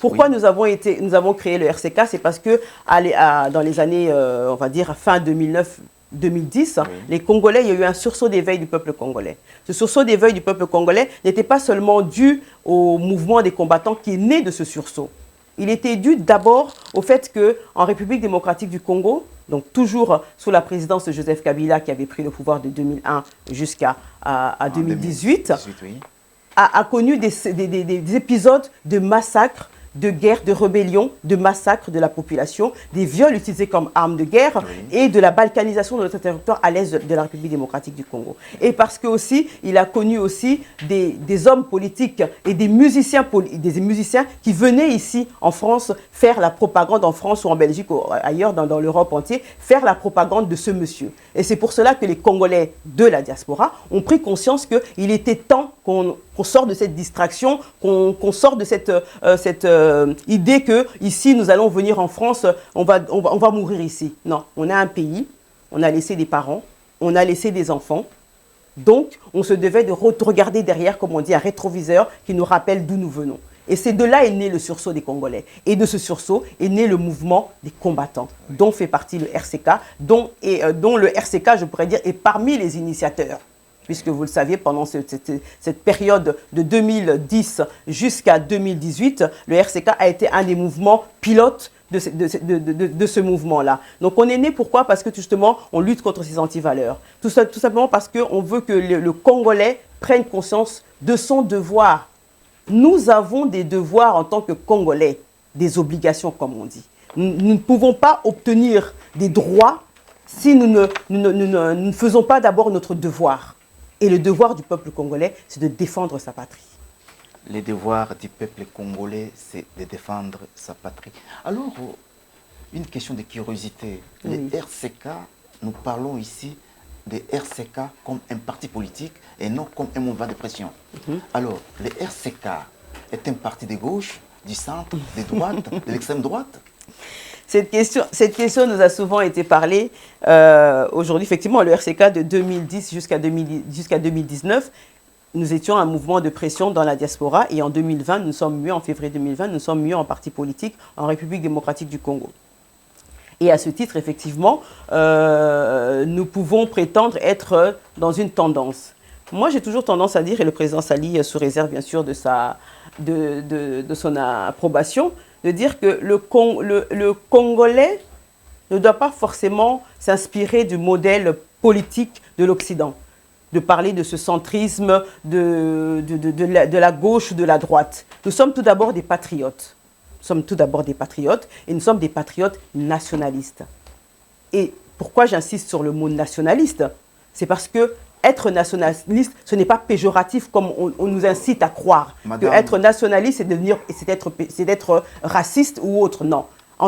Pourquoi nous avons créé le RCK? C'est parce que dans les années, on va dire, fin 2009, 2010, oui. Les Congolais, il y a eu un sursaut d'éveil du peuple congolais. Ce sursaut d'éveil du peuple congolais n'était pas seulement dû au mouvement des combattants qui est né de ce sursaut. Il était dû d'abord au fait qu'en République démocratique du Congo, donc toujours sous la présidence de Joseph Kabila qui avait pris le pouvoir de 2001 jusqu'à 2018, oui. a connu des épisodes de massacres, de guerre, de rébellion, de massacre de la population, des viols utilisés comme armes de guerre, oui. Et de la balkanisation de notre territoire à l'est de la République démocratique du Congo. Et parce que aussi, il a connu aussi des hommes politiques et des musiciens qui venaient ici en France faire la propagande en France ou en Belgique ou ailleurs dans l'Europe entière, faire la propagande de ce monsieur. Et c'est pour cela que les Congolais de la diaspora ont pris conscience qu'il était temps qu'on sorte de cette distraction, qu'on sorte de cette idée que ici nous allons venir en France, on va mourir ici. Non, on a un pays, on a laissé des parents, on a laissé des enfants. Donc, on se devait de regarder derrière, comme on dit, un rétroviseur qui nous rappelle d'où nous venons. Et c'est de là est né le sursaut des Congolais. Et de ce sursaut est né le mouvement des combattants, oui. Dont fait partie le RCK, dont le RCK, je pourrais dire, est parmi les initiateurs. Puisque vous le saviez, pendant cette période de 2010 jusqu'à 2018, le RCK a été un des mouvements pilotes de ce mouvement-là. Donc on est né, pourquoi? Parce que justement, on lutte contre ces antivaleurs. Tout simplement parce qu'on veut que le Congolais prenne conscience de son devoir. Nous avons des devoirs en tant que Congolais, des obligations comme on dit. Nous ne pouvons pas obtenir des droits si nous ne faisons pas d'abord notre devoir. Et le devoir du peuple congolais, c'est de défendre sa patrie. Le devoir du peuple congolais, c'est de défendre sa patrie. Alors, une question de curiosité. Oui. Les RCK, nous parlons ici des RCK comme un parti politique et non comme un mouvement de pression. Alors, les RCK est un parti de gauche, du centre, de droite, de l'extrême droite? Cette question nous a souvent été parlée. Aujourd'hui, effectivement, le RCK de 2010 jusqu'à 2019, nous étions un mouvement de pression dans la diaspora. Et en 2020, nous sommes mieux, en février 2020, nous sommes mieux en parti politique en République démocratique du Congo. Et à ce titre, effectivement, nous pouvons prétendre être dans une tendance. Moi, j'ai toujours tendance à dire, et le président Sali, sous réserve bien sûr de son approbation, de dire que le Congolais ne doit pas forcément s'inspirer du modèle politique de l'Occident, de parler de ce centrisme de la gauche ou de la droite. Nous sommes tout d'abord des patriotes. Nous sommes tout d'abord des patriotes et nous sommes des patriotes nationalistes. Et pourquoi j'insiste sur le mot nationaliste? C'est parce que être nationaliste, ce n'est pas péjoratif comme on nous incite à croire. Que être nationaliste, c'est d'être raciste ou autre. Non.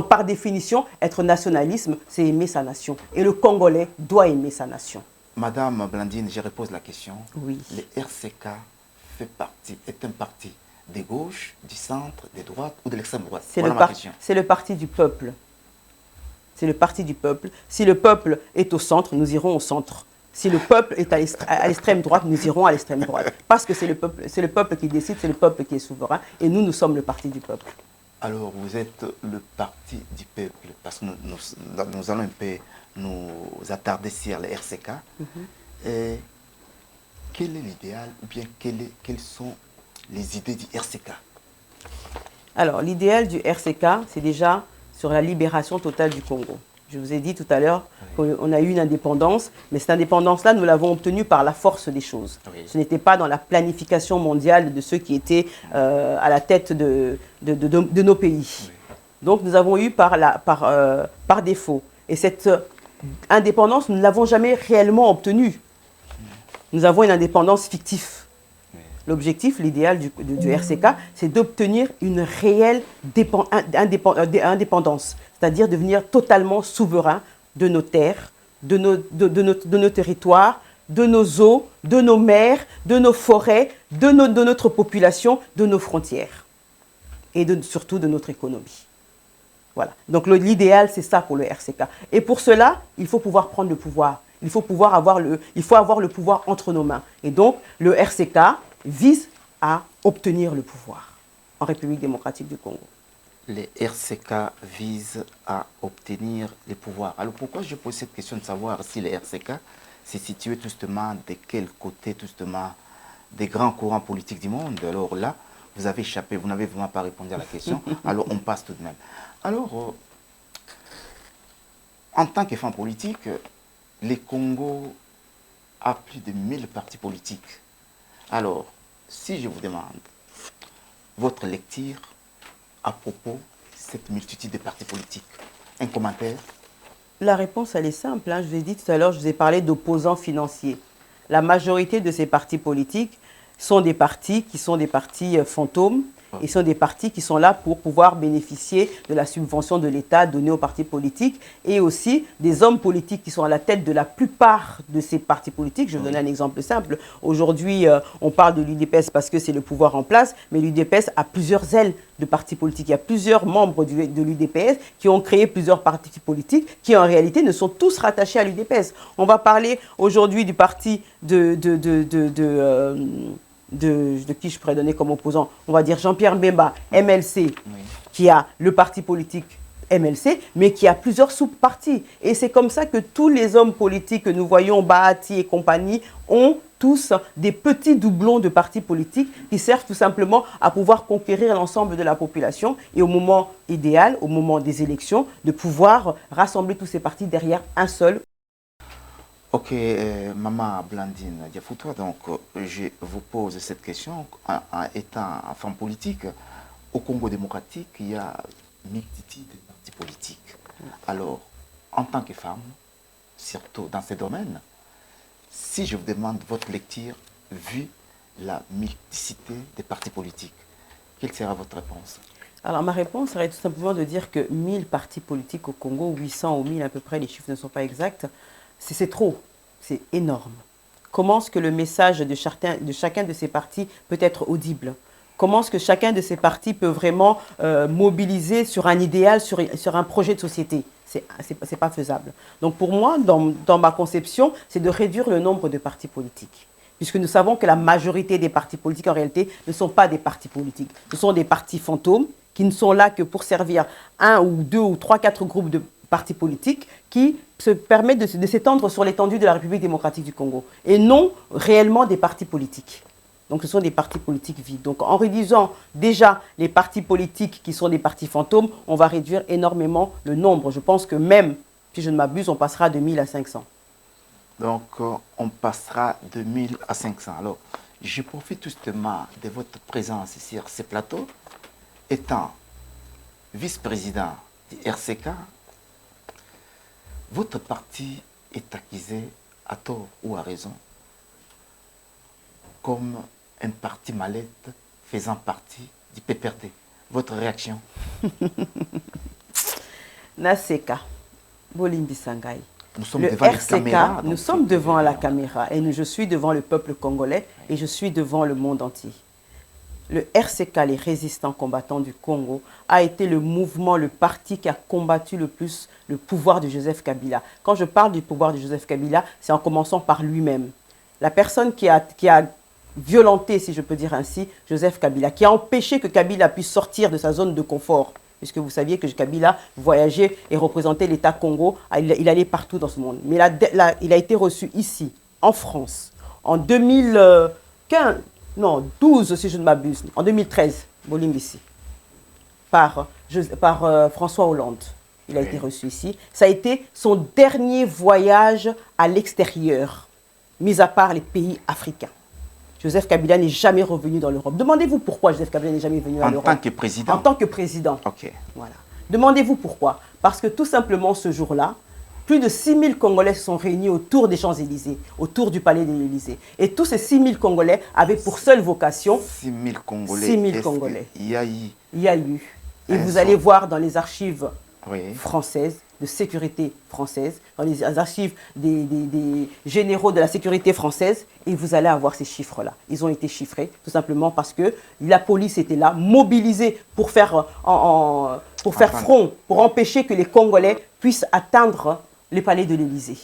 Par définition, être nationalisme, c'est aimer sa nation. Et le Congolais doit aimer sa nation. Madame Blandine, je repose la question. Oui. Le RCK est un parti de gauche, du centre, de droite ou de l'extrême droite? C'est le parti du peuple. C'est le parti du peuple. Si le peuple est au centre, nous irons au centre. Si le peuple est à l'extrême droite, nous irons à l'extrême droite. Parce que c'est le peuple qui décide, c'est le peuple qui est souverain. Et nous sommes le parti du peuple. Alors, vous êtes le parti du peuple, parce que nous allons un peu nous attarder sur le RCK. Et quel est l'idéal ou bien quelles sont les idées du RCK? Alors, l'idéal du RCK, c'est déjà sur la libération totale du Congo. Je vous ai dit tout à l'heure qu'on a eu une indépendance, mais cette indépendance-là, nous l'avons obtenue par la force des choses. Oui. Ce n'était pas dans la planification mondiale de ceux qui étaient à la tête de nos pays. Oui. Donc nous avons eu par défaut. Et cette indépendance, nous ne l'avons jamais réellement obtenue. Nous avons une indépendance fictive. L'objectif, l'idéal du RCK, c'est d'obtenir une réelle indépendance, c'est-à-dire devenir totalement souverain de nos terres, de nos territoires, de nos eaux, de nos mers, de nos forêts, de notre population, de nos frontières et surtout de notre économie. Voilà. Donc l'idéal, c'est ça pour le RCK. Et pour cela, il faut pouvoir prendre le pouvoir. Il faut avoir le pouvoir entre nos mains. Et donc, le RCK vise à obtenir le pouvoir en République démocratique du Congo. Les RCK visent à obtenir le pouvoir. Alors pourquoi je pose cette question de savoir si les RCK s'est situé justement de quel côté justement des grands courants politiques du monde? Alors là, vous avez échappé, vous n'avez vraiment pas répondu à la question. Alors on passe tout de même. Alors, en tant que femme politique, le Congo a plus de 1000 partis politiques. Alors, si je vous demande votre lecture à propos de cette multitude de partis politiques, un commentaire? La réponse, elle est simple. Je vous ai dit tout à l'heure, je vous ai parlé d'opposants financiers. La majorité de ces partis politiques sont des partis qui sont des partis fantômes. Et sont des partis qui sont là pour pouvoir bénéficier de la subvention de l'État donnée aux partis politiques et aussi des hommes politiques qui sont à la tête de la plupart de ces partis politiques. Je vais vous donner un exemple simple. Aujourd'hui, on parle de l'UDPS parce que c'est le pouvoir en place, mais l'UDPS a plusieurs ailes de partis politiques. Il y a plusieurs membres de l'UDPS qui ont créé plusieurs partis politiques qui, en réalité, ne sont tous rattachés à l'UDPS. On va parler aujourd'hui du parti de qui je pourrais donner comme opposant, on va dire Jean-Pierre Mbemba, MLC, qui a le parti politique MLC, mais qui a plusieurs sous-partis. Et c'est comme ça que tous les hommes politiques que nous voyons, Bahati et compagnie, ont tous des petits doublons de partis politiques qui servent tout simplement à pouvoir conquérir l'ensemble de la population et au moment idéal, au moment des élections, de pouvoir rassembler tous ces partis derrière un seul. Ok, Maman Blandine Diafoutoua, donc je vous pose cette question. En étant femme politique, au Congo démocratique, il y a une multitude de partis politiques. Alors, en tant que femme, surtout dans ces domaines, si je vous demande votre lecture, vu la multiplicité des partis politiques, quelle sera votre réponse? Alors, ma réponse serait tout simplement de dire que 1000 partis politiques au Congo, 800 ou 1000 à peu près, les chiffres ne sont pas exacts, c'est trop, c'est énorme. Comment est-ce que le message de chacun de ces partis peut être audible? Comment est-ce que chacun de ces partis peut vraiment mobiliser sur un idéal, sur un projet de société? C'est pas faisable. Donc pour moi, dans ma conception, c'est de réduire le nombre de partis politiques. Puisque nous savons que la majorité des partis politiques, en réalité, ne sont pas des partis politiques. Ce sont des partis fantômes qui ne sont là que pour servir un ou deux ou trois, quatre groupes de partis politiques qui se permettent de s'étendre sur l'étendue de la République démocratique du Congo. Et non réellement des partis politiques. Donc ce sont des partis politiques vides. Donc en réduisant déjà les partis politiques qui sont des partis fantômes, on va réduire énormément le nombre. Je pense que même, si je ne m'abuse, on passera de 1000 à 500. Donc, on passera de 1000 à 500. Alors, je profite justement de votre présence sur ce plateau, étant vice-président du RCK. Votre parti est accusé, à tort ou à raison, comme un parti mallette faisant partie du PPRD. Votre réaction? Naseka, Bolimbi Sangai. Nous sommes Le devant les RCK, caméras. nous sommes devant la caméra et je suis devant le peuple congolais et je suis devant le monde entier. Le RCK, les résistants combattants du Congo, a été le mouvement, le parti qui a combattu le plus le pouvoir de Joseph Kabila. Quand je parle du pouvoir de Joseph Kabila, c'est en commençant par lui-même. La personne qui a violenté, si je peux dire ainsi, Joseph Kabila, qui a empêché que Kabila puisse sortir de sa zone de confort. Puisque vous saviez que Kabila voyageait et représentait l'État Congo, il allait partout dans ce monde. Mais il a été reçu ici, en France, en 2015, non, 12 si je ne m'abuse, en 2013, Bolimbisi, par François Hollande. Il a été reçu ici. Ça a été son dernier voyage à l'extérieur, mis à part les pays africains. Joseph Kabila n'est jamais revenu dans l'Europe. Demandez-vous pourquoi Joseph Kabila n'est jamais venu en Europe. En tant que président? En tant que président. Ok. Voilà. Demandez-vous pourquoi. Parce que tout simplement, ce jour-là, plus de 6000 Congolais se sont réunis autour des Champs-Élysées, autour du palais de l'Élysée. Et tous ces 6000 Congolais avaient pour seule vocation... 6000 Congolais. 6000 Congolais. Il y a eu... Il y a eu. Et vous allez voir dans les archives françaises, de sécurité française, dans les archives des généraux de la sécurité française, et vous allez avoir ces chiffres-là. Ils ont été chiffrés, tout simplement parce que la police était là, mobilisée pour faire, front, pour empêcher que les Congolais puissent atteindre le palais de l'Élysée.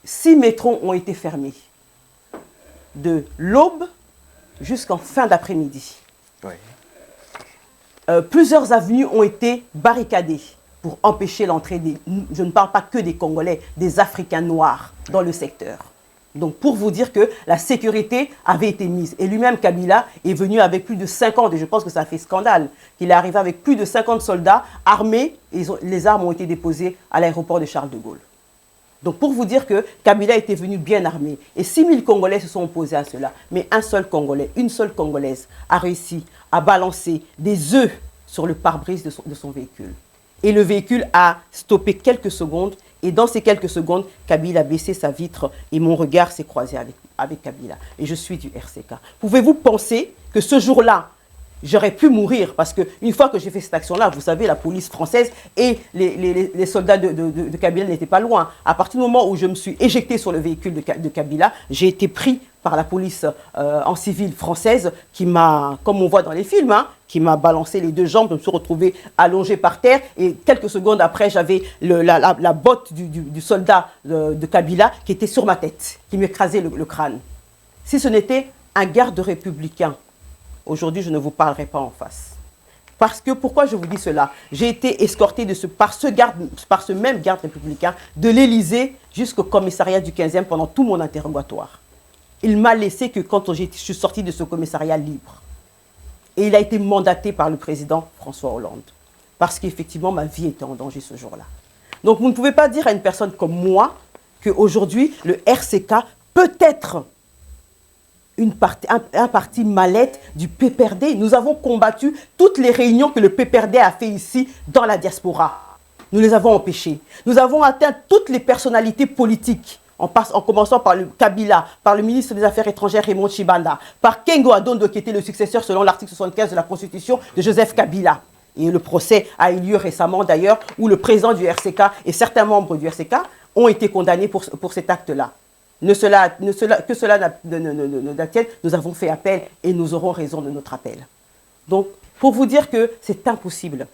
6 métros ont été fermés, de l'aube jusqu'en fin d'après-midi. Plusieurs avenues ont été barricadées pour empêcher l'entrée je ne parle pas que des Congolais, des Africains noirs dans le secteur. Donc pour vous dire que la sécurité avait été mise. Et lui-même, Kabila, est venu avec plus de 50, et je pense que ça fait scandale, qu'il est arrivé avec plus de 50 soldats armés, et les armes ont été déposées à l'aéroport de Charles de Gaulle. Donc pour vous dire que Kabila était venu bien armé. Et 6000 Congolais se sont opposés à cela. Mais un seul Congolais, une seule Congolaise a réussi à balancer des œufs sur le pare-brise de son véhicule. Et le véhicule a stoppé quelques secondes. Et dans ces quelques secondes, Kabila a baissé sa vitre et mon regard s'est croisé avec Kabila. Et je suis du RCK. Pouvez-vous penser que ce jour-là, j'aurais pu mourir? Parce qu'une fois que j'ai fait cette action-là, vous savez, la police française et les soldats de Kabila n'étaient pas loin. À partir du moment où je me suis éjecté sur le véhicule de Kabila, j'ai été pris par la police en civil française qui m'a, comme on voit dans les films, qui m'a balancé les deux jambes. Je me suis retrouvé allongé par terre et quelques secondes après, j'avais la botte du soldat de Kabila qui était sur ma tête, qui m'écrasait le crâne. Si ce n'était un garde républicain, aujourd'hui, je ne vous parlerai pas en face. Parce que, pourquoi je vous dis cela? J'ai été escorté par ce même garde républicain de l'Élysée jusqu'au commissariat du 15e pendant tout mon interrogatoire. Il m'a laissé que quand je suis sorti de ce commissariat libre. Et il a été mandaté par le président François Hollande. Parce qu'effectivement, ma vie était en danger ce jour-là. Donc, vous ne pouvez pas dire à une personne comme moi qu'aujourd'hui, le RCK peut être un parti mallette du PPRD. Nous avons combattu toutes les réunions que le PPRD a fait ici dans la diaspora. Nous les avons empêchées. Nous avons atteint toutes les personnalités politiques, en commençant par le Kabila, par le ministre des Affaires étrangères Raymond Tshibanda, par Kengo Adondo qui était le successeur selon l'article 75 de la Constitution de Joseph Kabila. Et le procès a eu lieu récemment d'ailleurs, où le président du RCK et certains membres du RCK ont été condamnés pour cet acte-là. Que cela ne tienne, nous avons fait appel et nous aurons raison de notre appel. Donc, pour vous dire que c'est impossible.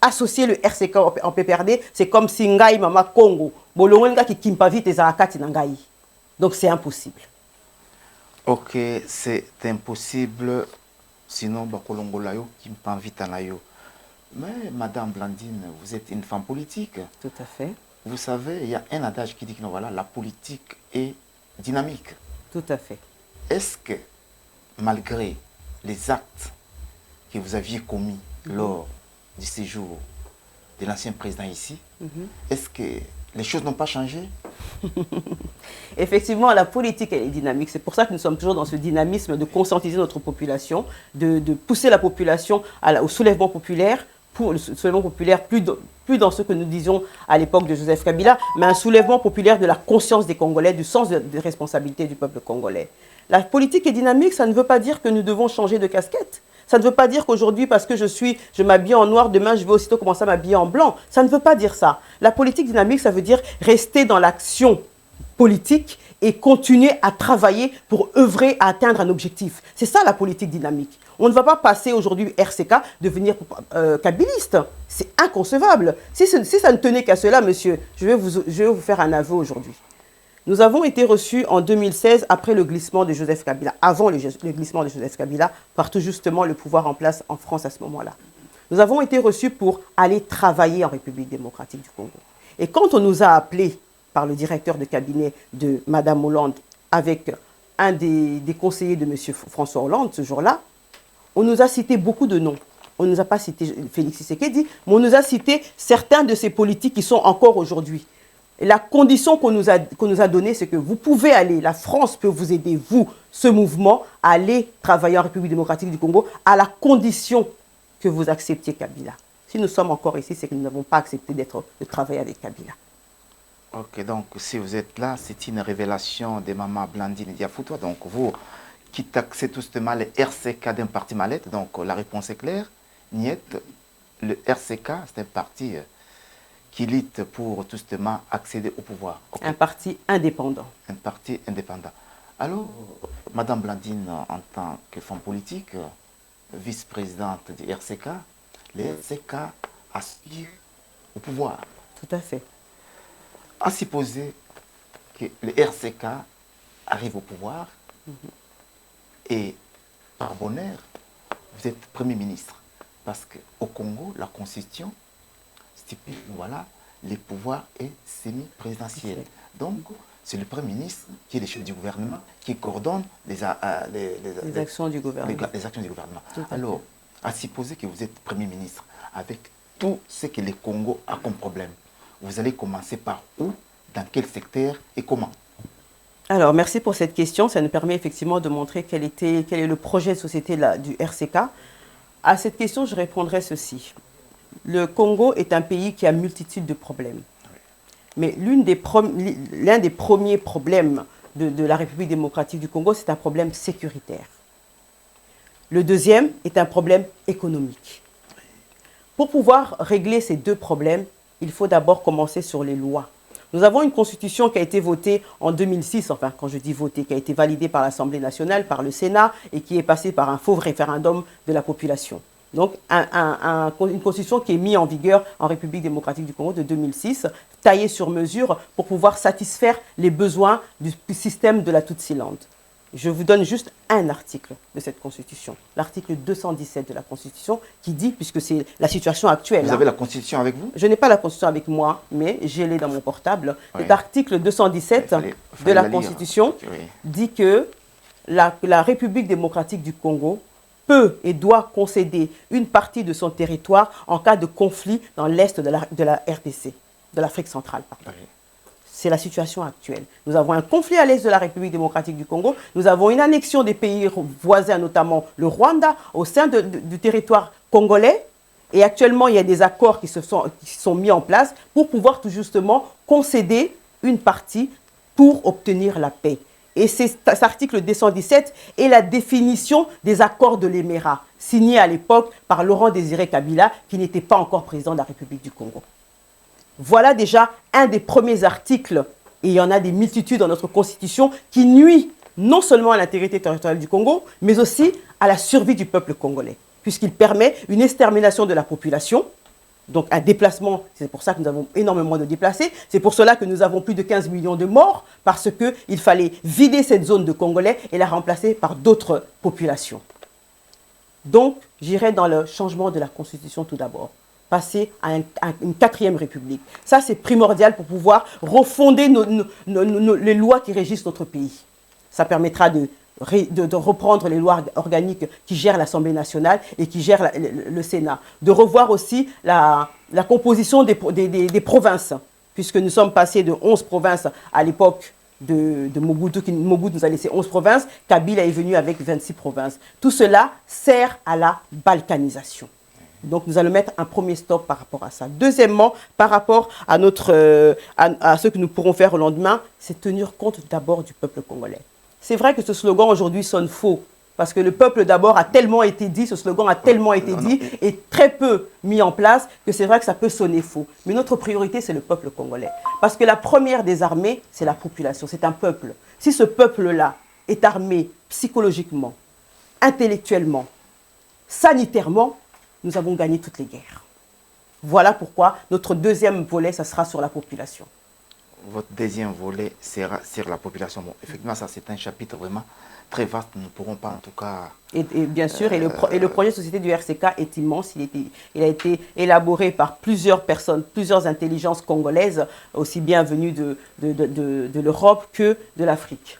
Associer le RCK en PPRD, c'est comme si Ngai Mama Congo, Bolonga qui kimpavi tes arakati Nangai. Donc, c'est impossible. Ok, c'est impossible. Sinon, Bakolongolayo kimpavi tanayo. Mais, Madame Blandine, vous êtes une femme politique. Tout à fait. Vous savez, il y a un adage qui dit que voilà, la politique est dynamique. Tout à fait. Est-ce que, malgré les actes que vous aviez commis lors du séjour de l'ancien président ici, est-ce que les choses n'ont pas changé? Effectivement, la politique, elle est dynamique. C'est pour ça que nous sommes toujours dans ce dynamisme de conscientiser notre population, de pousser la population au soulèvement populaire, pour le soulèvement populaire, plus dans ce que nous disions à l'époque de Joseph Kabila, mais un soulèvement populaire de la conscience des Congolais, du sens de responsabilité du peuple congolais. La politique est dynamique, ça ne veut pas dire que nous devons changer de casquette. Ça ne veut pas dire qu'aujourd'hui, parce que je m'habille en noir, demain je vais aussitôt commencer à m'habiller en blanc. Ça ne veut pas dire ça. La politique dynamique, ça veut dire rester dans l'action politique et continuer à travailler pour œuvrer à atteindre un objectif. C'est ça la politique dynamique. On ne va pas passer aujourd'hui RCK devenir kabiliste. C'est inconcevable. Si ça ne tenait qu'à cela, monsieur, je vais vous faire un aveu aujourd'hui. Nous avons été reçus en 2016 après le glissement de Joseph Kabila, avant le glissement de Joseph Kabila, par tout justement le pouvoir en place en France à ce moment-là. Nous avons été reçus pour aller travailler en République démocratique du Congo. Et quand on nous a appelés par le directeur de cabinet de Mme Hollande avec un des conseillers de M. François Hollande ce jour-là, on nous a cité beaucoup de noms. On ne nous a pas cité Félix Tshisekedi, mais on nous a cité certains de ces politiques qui sont encore aujourd'hui. Et la condition qu'on nous a donnée, c'est que vous pouvez aller, la France peut vous aider, vous, ce mouvement, à aller travailler en République démocratique du Congo, à la condition que vous acceptiez Kabila. Si nous sommes encore ici, c'est que nous n'avons pas accepté de travailler avec Kabila. Ok, donc si vous êtes là, c'est une révélation de Maman Blandine Diafoutoua. Donc vous qui taxez tout simplement le RCK d'un parti mallette, donc la réponse est claire. Niet, le RCK, c'est un parti qui lutte pour tout simplement accéder au pouvoir. Okay. Un parti indépendant. Un parti indépendant. Alors, Madame Blandine, en tant que femme politique, vice-présidente du RCK, le RCK aspire au pouvoir. Tout à fait. À supposer que le RCK arrive au pouvoir et par bonheur, vous êtes Premier ministre. Parce qu'au Congo, la Constitution stipule, voilà, les pouvoirs est semi-présidentiel. Donc, c'est le Premier ministre qui est le chef du gouvernement, qui coordonne les actions du gouvernement. Les actions du gouvernement. Alors, à supposer que vous êtes Premier ministre, avec tout ce que le Congo a comme problème, vous allez commencer par où, dans quel secteur et comment? Alors, merci pour cette question. Ça nous permet effectivement de montrer quel est le projet de société du RCK. À cette question, je répondrai ceci. Le Congo est un pays qui a multitude de problèmes. Mais l'un des premiers problèmes de la République démocratique du Congo, c'est un problème sécuritaire. Le deuxième est un problème économique. Pour pouvoir régler ces deux problèmes, il faut d'abord commencer sur les lois. Nous avons une constitution qui a été votée en 2006, enfin quand je dis votée, qui a été validée par l'Assemblée nationale, par le Sénat et qui est passée par un faux référendum de la population. Donc une constitution qui est mise en vigueur en République démocratique du Congo de 2006, taillée sur mesure pour pouvoir satisfaire les besoins du système de la Tutsi-Land. Je vous donne juste un article de cette constitution, l'article 217 de la constitution qui dit, puisque c'est la situation actuelle. Vous avez la constitution avec vous? Je n'ai pas la constitution avec moi, mais je l'ai dans mon portable. Oui. Cet article 217 de la constitution dit que la République démocratique du Congo peut et doit concéder une partie de son territoire en cas de conflit dans l'est de la RDC, de l'Afrique centrale. Pardon. Oui. C'est la situation actuelle. Nous avons un conflit à l'est de la République démocratique du Congo. Nous avons une annexion des pays voisins, notamment le Rwanda, au sein du territoire congolais. Et actuellement, il y a des accords qui sont mis en place pour pouvoir tout justement concéder une partie pour obtenir la paix. Et cet article 217 est la définition des accords de l'Émirat, signés à l'époque par Laurent Désiré Kabila, qui n'était pas encore président de la République du Congo. Voilà déjà un des premiers articles, et il y en a des multitudes dans notre Constitution, qui nuit non seulement à l'intégrité territoriale du Congo, mais aussi à la survie du peuple congolais, puisqu'il permet une extermination de la population, donc un déplacement, c'est pour ça que nous avons énormément de déplacés, c'est pour cela que nous avons plus de 15 millions de morts, parce qu'il fallait vider cette zone de Congolais et la remplacer par d'autres populations. Donc, j'irai dans le changement de la Constitution tout d'abord. Passer à une quatrième république. Ça, c'est primordial pour pouvoir refonder les lois qui régissent notre pays. Ça permettra de reprendre les lois organiques qui gèrent l'Assemblée nationale et qui gèrent le Sénat. De revoir aussi la composition des provinces. puisque nous sommes passés de 11 provinces à l'époque de Mobutu. Mobutu nous a laissé 11 provinces, Kabila est venu avec 26 provinces. Tout cela sert à la balkanisation. Donc nous allons mettre un premier stop par rapport à ça. Deuxièmement, par rapport à, à ce que nous pourrons faire au lendemain, c'est tenir compte d'abord du peuple congolais. C'est vrai que ce slogan aujourd'hui sonne faux, parce que le peuple d'abord a tellement été dit, ce slogan a tellement été dit et très peu mis en place que c'est vrai que ça peut sonner faux. Mais notre priorité, c'est le peuple congolais. Parce que la première des armées, c'est la population, c'est un peuple. Si ce peuple-là est armé psychologiquement, intellectuellement, sanitairement, nous avons gagné toutes les guerres. Voilà pourquoi notre deuxième volet, ça sera sur la population. Votre deuxième volet sera sur la population. Bon, effectivement, ça c'est un chapitre vraiment très vaste. Nous ne pourrons pas en tout cas... Et bien sûr, et le projet de société du RCK est immense. Il a été élaboré par plusieurs personnes, plusieurs intelligences congolaises, aussi bien venues de l'Europe que de l'Afrique.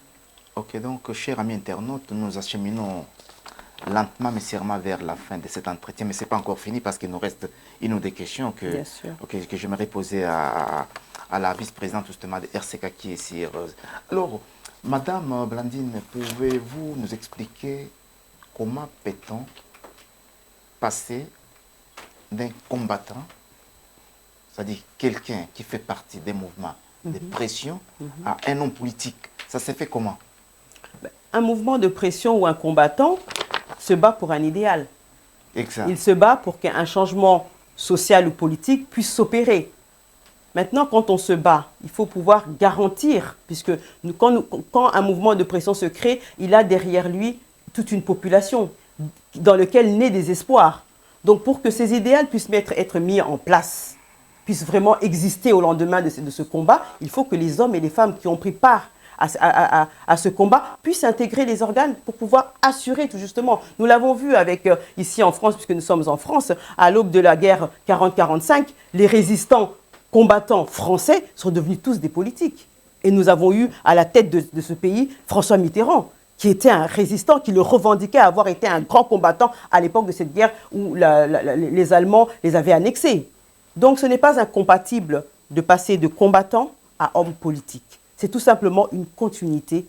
Ok, donc, chers amis internautes, nous acheminons lentement mais sûrement vers la fin de cet entretien, mais ce n'est pas encore fini parce qu'il nous reste une ou deux questions que j'aimerais poser à la vice-présidente justement de RCK qui est si heureuse. Alors, Madame Blandine, pouvez-vous nous expliquer comment peut-on passer d'un combattant, c'est-à-dire quelqu'un qui fait partie des mouvements de pression, à un homme politique? Ça s'est fait comment? Un mouvement de pression ou un combattant se bat pour un idéal. Exact. Il se bat pour qu'un changement social ou politique puisse s'opérer. Maintenant, quand on se bat, il faut pouvoir garantir, puisque quand un mouvement de pression se crée, il a derrière lui toute une population dans laquelle naît des espoirs. Donc, pour que ces idéaux puissent être mis en place, puissent vraiment exister au lendemain de ce combat, il faut que les hommes et les femmes qui ont pris part à ce combat puissent intégrer les organes pour pouvoir assurer tout justement. Nous l'avons vu avec, ici en France, puisque nous sommes en France, à l'aube de la guerre 40-45, les résistants combattants français sont devenus tous des politiques. Et nous avons eu à la tête de ce pays François Mitterrand, qui était un résistant, qui le revendiquait avoir été un grand combattant à l'époque de cette guerre où les Allemands les avaient annexés. Donc ce n'est pas incompatible de passer de combattant à homme politique. C'est tout simplement une continuité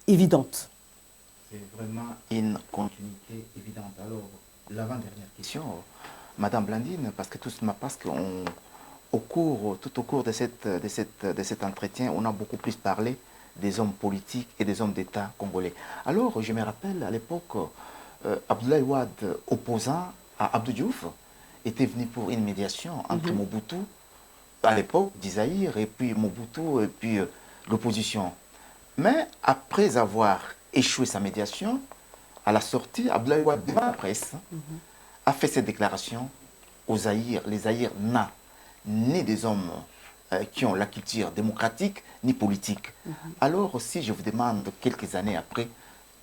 évidente. C'est vraiment une continuité évidente. Alors, l'avant-dernière question, Madame Blandine, parce que tout au cours de cet entretien, on a beaucoup plus parlé des hommes politiques et des hommes d'État congolais. Alors, je me rappelle, à l'époque, Abdoulaye Wade, opposant à Abdou Diouf, était venu pour une médiation entre Mobutu, à l'époque d'Isaïr, et puis Mobutu, et puis l'opposition. Mais après avoir échoué sa médiation, à la sortie, Abdoulaye Wade, devant la presse, a fait cette déclaration aux Zaïre. Les Zaïre n'a ni des hommes qui ont la culture démocratique, ni politique. Alors, si je vous demande, quelques années après,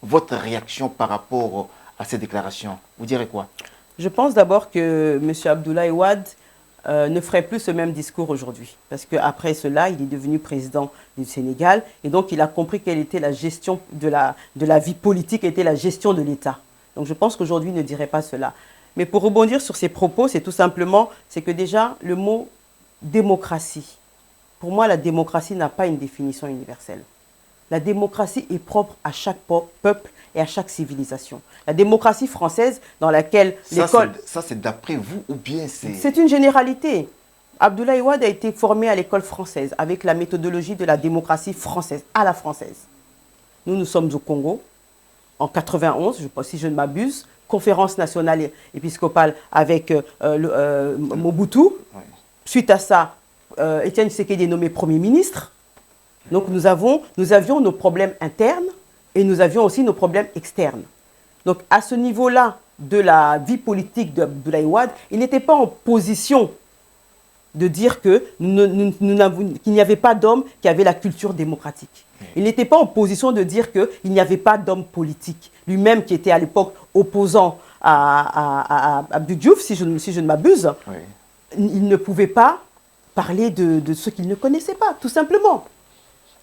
votre réaction par rapport à ces déclarations, vous direz quoi? Je pense d'abord que M. Abdoulaye Wade ne ferait plus ce même discours aujourd'hui. Parce qu'après cela, il est devenu président du Sénégal. Et donc, il a compris quelle était la gestion de la vie politique, quelle était la gestion de l'État. Donc, je pense qu'aujourd'hui, il ne dirait pas cela. Mais pour rebondir sur ses propos, c'est tout simplement, c'est que déjà, le mot démocratie, pour moi, la démocratie n'a pas une définition universelle. La démocratie est propre à chaque peuple et à chaque civilisation. La démocratie française, dans laquelle l'école... Ça, c'est d'après vous ou bien c'est... C'est une généralité. Abdoulaye Wade a été formé à l'école française avec la méthodologie de la démocratie française, à la française. Nous sommes au Congo, en 91, si je ne m'abuse, conférence nationale épiscopale avec Mobutu. Ouais. Suite à ça, Étienne Tshisekedi est nommé Premier ministre. Donc nous avions nos problèmes internes et nous avions aussi nos problèmes externes. Donc à ce niveau-là de la vie politique d'Abdoulaye Wade, il n'était pas en position de dire qu'il n'y avait pas d'homme qui avait la culture démocratique. Il n'était pas en position de dire qu'il n'y avait pas d'homme politique. Lui-même qui était à l'époque opposant à Abdou Diouf, si je ne m'abuse, oui. Il ne pouvait pas parler de ce qu'il ne connaissait pas, tout simplement.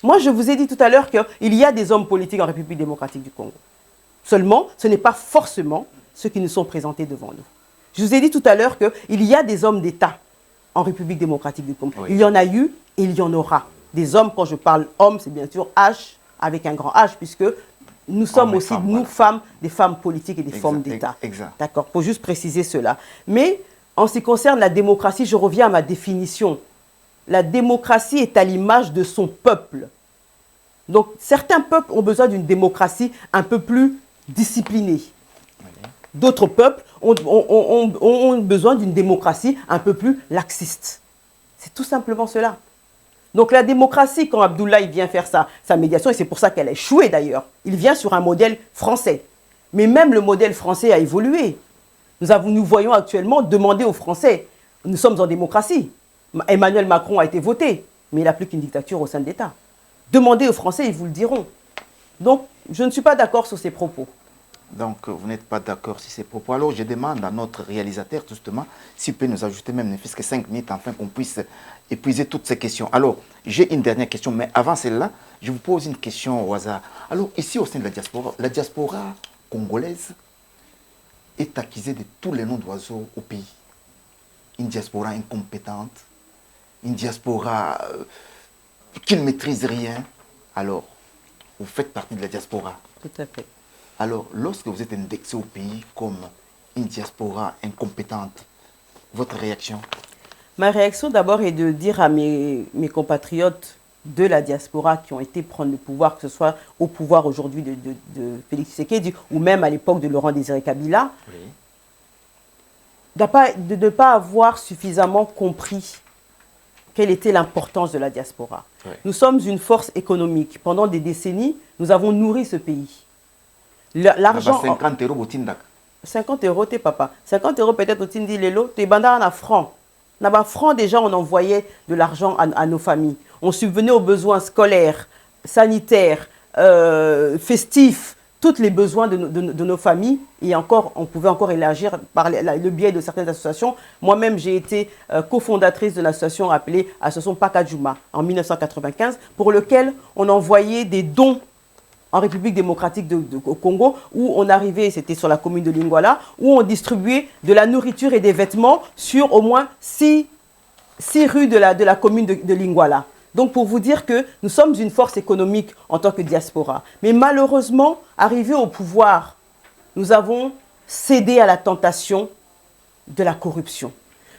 Moi, je vous ai dit tout à l'heure qu'il y a des hommes politiques en République démocratique du Congo. Seulement, ce n'est pas forcément ceux qui nous sont présentés devant nous. Je vous ai dit tout à l'heure qu'il y a des hommes d'État en République démocratique du Congo. Oui. Il y en a eu et il y en aura. Des hommes, quand je parle hommes, c'est bien sûr H avec un grand H, puisque nous sommes Hommes et aussi, femmes, nous voilà. femmes, des femmes politiques et des Exact, femmes d'État. exact. D'accord, pour juste préciser cela. Mais en ce qui concerne la démocratie, je reviens à ma définition. La démocratie est à l'image de son peuple. Donc, certains peuples ont besoin d'une démocratie un peu plus disciplinée. D'autres peuples ont besoin d'une démocratie un peu plus laxiste. C'est tout simplement cela. Donc la démocratie, quand Abdoulaye vient faire sa médiation, et c'est pour ça qu'elle a échoué d'ailleurs, il vient sur un modèle français. Mais même le modèle français a évolué. Nous voyons actuellement demander aux Français, nous sommes en démocratie. Emmanuel Macron a été voté, mais il n'a plus qu'une dictature au sein de l'État. Demandez aux Français, ils vous le diront. Donc, je ne suis pas d'accord sur ces propos. Donc, vous n'êtes pas d'accord sur ces propos. Alors, je demande à notre réalisateur, justement, s'il peut nous ajouter même ne fût-ce que 5 minutes, afin qu'on puisse épuiser toutes ces questions. Alors, j'ai une dernière question, mais avant celle-là, je vous pose une question au hasard. Alors, ici, au sein de la diaspora congolaise est accusée de tous les noms d'oiseaux au pays. Une diaspora incompétente, une diaspora qui ne maîtrise rien. Alors, vous faites partie de la diaspora. Tout à fait. Alors, lorsque vous êtes indexé au pays comme une diaspora incompétente, votre réaction? Ma réaction d'abord est de dire à mes compatriotes de la diaspora qui ont été prendre le pouvoir, que ce soit au pouvoir aujourd'hui de Félix Tshisekedi ou même à l'époque de Laurent Désiré Kabila, Oui. de ne pas avoir suffisamment compris quelle était l'importance de la diaspora. Oui. Nous sommes une force économique. Pendant des décennies, nous avons nourri ce pays. L'argent... 50 euros, vous 50 euros, t'es papa. 50 euros peut-être au Tindi Lelo, t'es bandar à francs. Là-bas, francs, déjà, on envoyait de l'argent à nos familles. On subvenait aux besoins scolaires, sanitaires, festifs, tous les besoins de nos familles. Et encore, on pouvait encore élargir par le biais de certaines associations. Moi-même, j'ai été cofondatrice de l'association appelée Association Pakajuma en 1995, pour lequel on envoyait des dons en République démocratique au Congo, où on arrivait, c'était sur la commune de Lingwala, où on distribuait de la nourriture et des vêtements sur au moins 6 rues de la commune de Lingwala. Donc pour vous dire que nous sommes une force économique en tant que diaspora. Mais malheureusement, arrivé au pouvoir, nous avons cédé à la tentation de la corruption.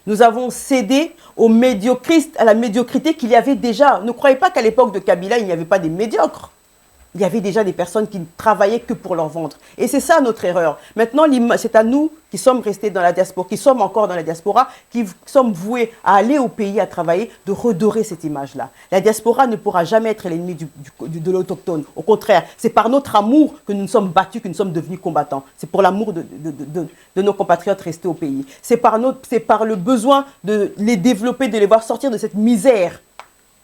Nous avons cédé à la médiocrité qu'il y avait déjà. Ne croyez pas qu'à l'époque de Kabila, il n'y avait pas des médiocres. Il y avait déjà des personnes qui ne travaillaient que pour leur ventre. Et c'est ça notre erreur. Maintenant, c'est à nous qui sommes restés dans la diaspora, qui sommes encore dans la diaspora, qui sommes voués à aller au pays, à travailler, de redorer cette image-là. La diaspora ne pourra jamais être l'ennemi de l'autochtone. Au contraire, c'est par notre amour que nous nous sommes battus, que nous sommes devenus combattants. C'est pour l'amour de nos compatriotes restés au pays. C'est par le besoin de les développer, de les voir sortir de cette misère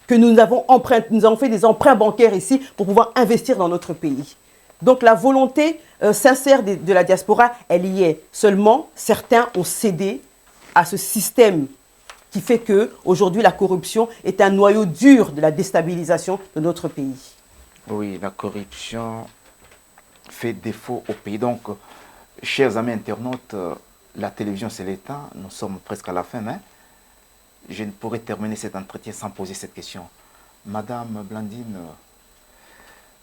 que nous avons fait des emprunts bancaires ici pour pouvoir investir dans notre pays. Donc la volonté sincère de la diaspora, elle y est. Seulement, certains ont cédé à ce système qui fait qu'aujourd'hui, la corruption est un noyau dur de la déstabilisation de notre pays. Oui, la corruption fait défaut au pays. Donc, chers amis internautes, la télévision, c'est l'État. Nous sommes presque à la fin, hein? Je ne pourrais terminer cet entretien sans poser cette question. Madame Blandine,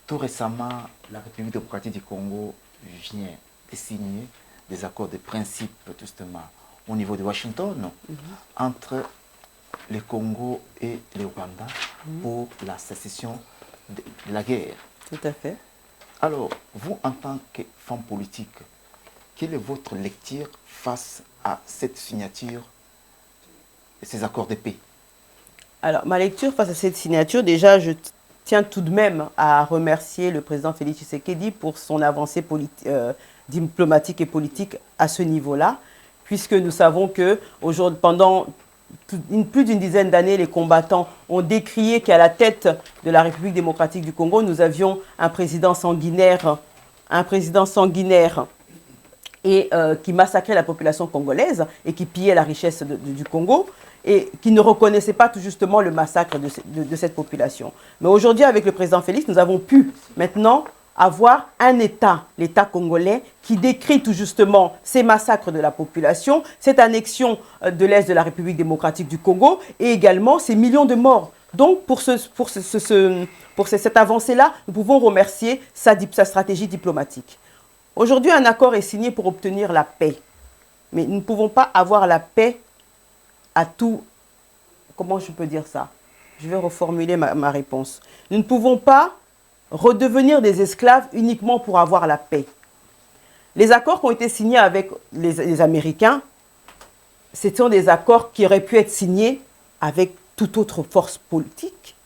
tout récemment, la République démocratique du Congo vient de signer des accords de principe, justement, au niveau de Washington, entre le Congo et le Rwanda pour la cessation de la guerre. Tout à fait. Alors, vous, en tant que femme politique, quelle est votre lecture face à cette signature ces accords de paix? Alors, ma lecture face à cette signature, déjà, je tiens tout de même à remercier le président Félix Tshisekedi pour son avancée diplomatique et politique à ce niveau-là, puisque nous savons que pendant plus d'une dizaine d'années, les combattants ont décrié qu'à la tête de la République démocratique du Congo, nous avions un président sanguinaire et qui massacrait la population congolaise et qui pillait la richesse du Congo et qui ne reconnaissait pas tout justement le massacre de cette population. Mais aujourd'hui, avec le président Félix, nous avons pu maintenant avoir un État, l'État congolais, qui décrit tout justement ces massacres de la population, cette annexion de l'Est de la République démocratique du Congo et également ces millions de morts. Donc, pour cette avancée-là, nous pouvons remercier sa stratégie diplomatique. Aujourd'hui, un accord est signé pour obtenir la paix. Mais nous ne pouvons pas avoir la paix à tout... Comment je peux dire ça? Je vais reformuler ma réponse. Nous ne pouvons pas redevenir des esclaves uniquement pour avoir la paix. Les accords qui ont été signés avec les Américains, ce sont des accords qui auraient pu être signés avec toute autre force politique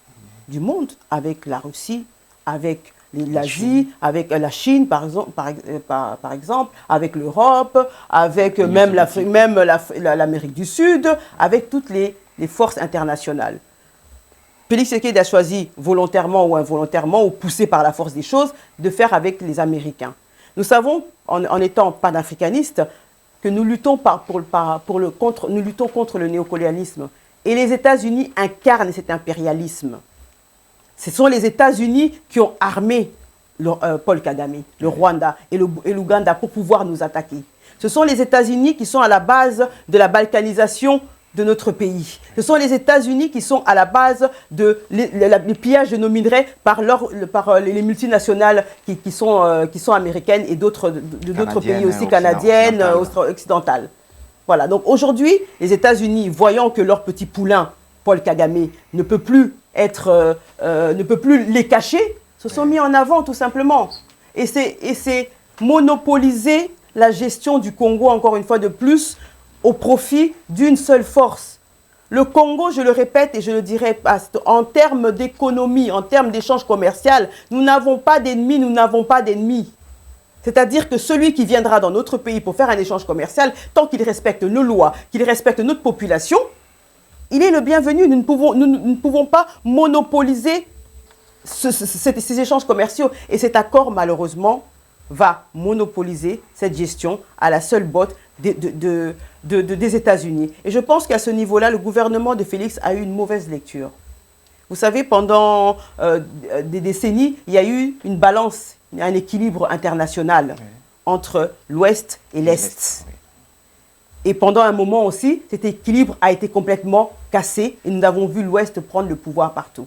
du monde, avec la Russie, avec l'Asie, avec la Chine, par exemple, avec l'Europe, avec même l'Amérique du Sud, avec toutes les forces internationales. Félix Tshisekedi a choisi volontairement ou involontairement, ou poussé par la force des choses, de faire avec les Américains. Nous savons, en étant panafricanistes, que nous luttons, nous luttons contre le néocolonialisme. Et les États-Unis incarnent cet impérialisme. Ce sont les États-Unis qui ont armé Paul Kagame, le Rwanda et l'Ouganda pour pouvoir nous attaquer. Ce sont les États-Unis qui sont à la base de la balkanisation de notre pays. Ce sont les États-Unis qui sont à la base du pillage de nos minerais par les multinationales qui sont américaines et d'autres pays aussi, canadiennes, occidentales. Voilà, donc aujourd'hui, les États-Unis, voyant que leur petit poulain, Paul Kagame, ne peut plus les cacher, se sont mis en avant tout simplement. Et c'est monopoliser la gestion du Congo, encore une fois de plus, au profit d'une seule force. Le Congo, je le répète et je le dirai, en termes d'économie, en termes d'échange commercial, nous n'avons pas d'ennemis, nous n'avons pas d'ennemis. C'est-à-dire que celui qui viendra dans notre pays pour faire un échange commercial, tant qu'il respecte nos lois, qu'il respecte notre population, il est le bienvenu. Nous ne pouvons pas monopoliser ces échanges commerciaux. Et cet accord, malheureusement, va monopoliser cette gestion à la seule botte des États-Unis. Et je pense qu'à ce niveau-là, le gouvernement de Félix a eu une mauvaise lecture. Vous savez, pendant des décennies, il y a eu une balance, un équilibre international entre l'Ouest et l'Est. Et pendant un moment aussi, cet équilibre a été complètement cassé et nous avons vu l'Ouest prendre le pouvoir partout.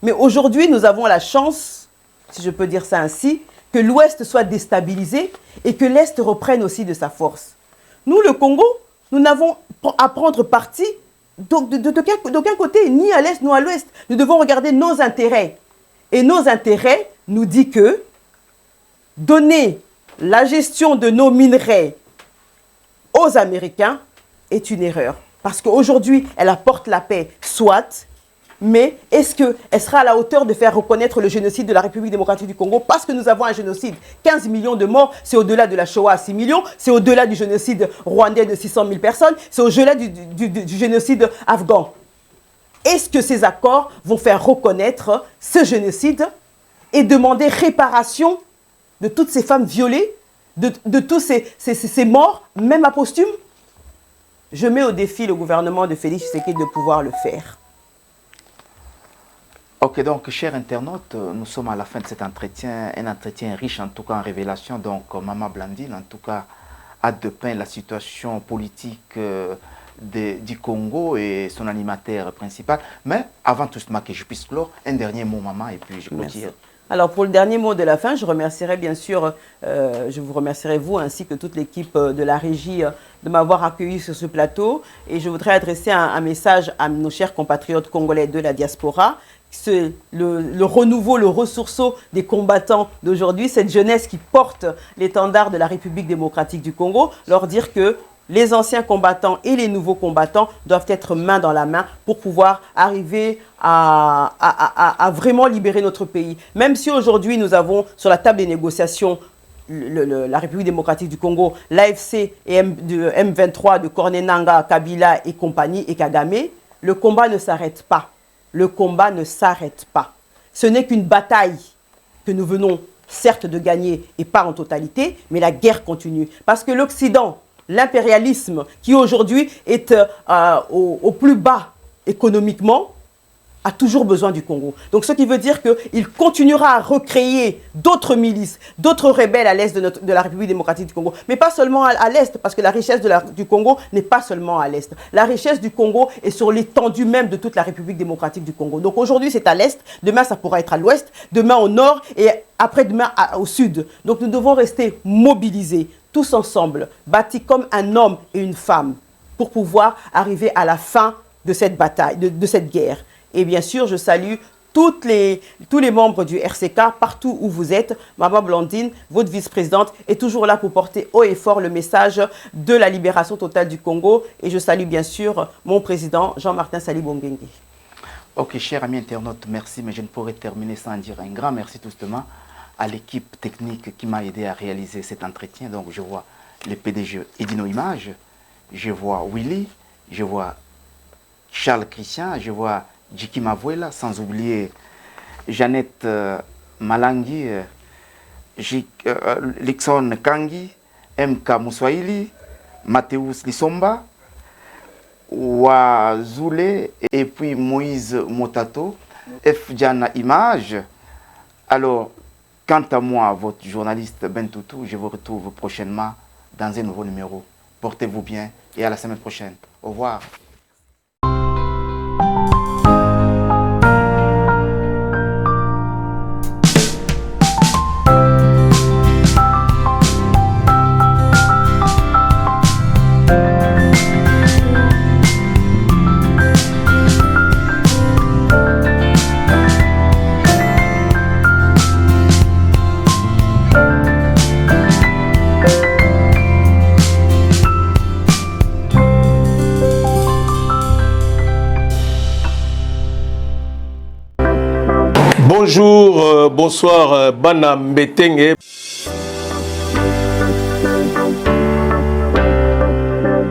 Mais aujourd'hui, nous avons la chance, si je peux dire ça ainsi, que l'Ouest soit déstabilisé et que l'Est reprenne aussi de sa force. Nous, le Congo, nous n'avons à prendre parti d'aucun côté, ni à l'Est, ni à l'Ouest. Nous devons regarder nos intérêts. Et nos intérêts nous disent que donner la gestion de nos minerais aux Américains est une erreur. Parce qu'aujourd'hui, elle apporte la paix, soit, mais est-ce qu'elle sera à la hauteur de faire reconnaître le génocide de la République démocratique du Congo? Parce que nous avons un génocide. 15 millions de morts, c'est au-delà de la Shoah à 6 millions, c'est au-delà du génocide rwandais de 600 000 personnes, c'est au-delà du génocide afghan. Est-ce que ces accords vont faire reconnaître ce génocide et demander réparation de toutes ces femmes violées, de tous ces morts, même à posthume? Je mets au défi le gouvernement de Félix Tshisekedi de pouvoir le faire. Ok, donc, chers internautes, nous sommes à la fin de cet entretien, un entretien riche en tout cas en révélations. Donc, Maman Blandine, en tout cas, a dépeint la situation politique du Congo et son animateur principal. Mais avant tout cela, que je puisse clore, un dernier mot, Maman, et puis je clôture. Alors, pour le dernier mot de la fin, je remercierai bien sûr, je vous remercierai vous ainsi que toute l'équipe de la régie de m'avoir accueilli sur ce plateau. Et je voudrais adresser un message à nos chers compatriotes congolais de la diaspora. Le renouveau, le ressourceau des combattants d'aujourd'hui, cette jeunesse qui porte l'étendard de la République démocratique du Congo, leur dire que les anciens combattants et les nouveaux combattants doivent être main dans la main pour pouvoir arriver à vraiment libérer notre pays. Même si aujourd'hui nous avons sur la table des négociations la République démocratique du Congo, l'AFC et M23 de Corneille Nangaa, Kabila et compagnie et Kagame, le combat ne s'arrête pas. Le combat ne s'arrête pas. Ce n'est qu'une bataille que nous venons certes de gagner et pas en totalité, mais la guerre continue. Parce que l'Occident, l'impérialisme qui aujourd'hui est au plus bas économiquement, a toujours besoin du Congo. Donc, ce qui veut dire qu'il continuera à recréer d'autres milices, d'autres rebelles à l'est de la République démocratique du Congo. Mais pas seulement à l'est, parce que la richesse du Congo n'est pas seulement à l'est. La richesse du Congo est sur l'étendue même de toute la République démocratique du Congo. Donc, aujourd'hui, c'est à l'est, demain, ça pourra être à l'ouest, demain au nord et après-demain au sud. Donc, nous devons rester mobilisés, tous ensemble, bâtis comme un homme et une femme, pour pouvoir arriver à la fin de cette bataille, de cette guerre. Et bien sûr, je salue tous les membres du RCK, partout où vous êtes. Maman Blandine, votre vice-présidente, est toujours là pour porter haut et fort le message de la libération totale du Congo. Et je salue bien sûr mon président, Jean-Martin Salibongengue. Ok, chers amis internautes, merci, mais je ne pourrais terminer sans dire un grand merci tout simplement à l'équipe technique qui m'a aidé à réaliser cet entretien. Donc, je vois le PDG Edino Image, je vois Willy, je vois Charles Christian, je vois Jiki Mavuela, sans oublier Jeannette Malangui, Lixon Kangi, MK Mouswaili, Mathéus Lissomba, Wazule et puis Moïse Motato, F. Diana Image. Alors, quant à moi, votre journaliste Bentoutou, je vous retrouve prochainement dans un nouveau numéro. Portez-vous bien et à la semaine prochaine. Au revoir. Bonjour, bonsoir, Bana Mbetenge.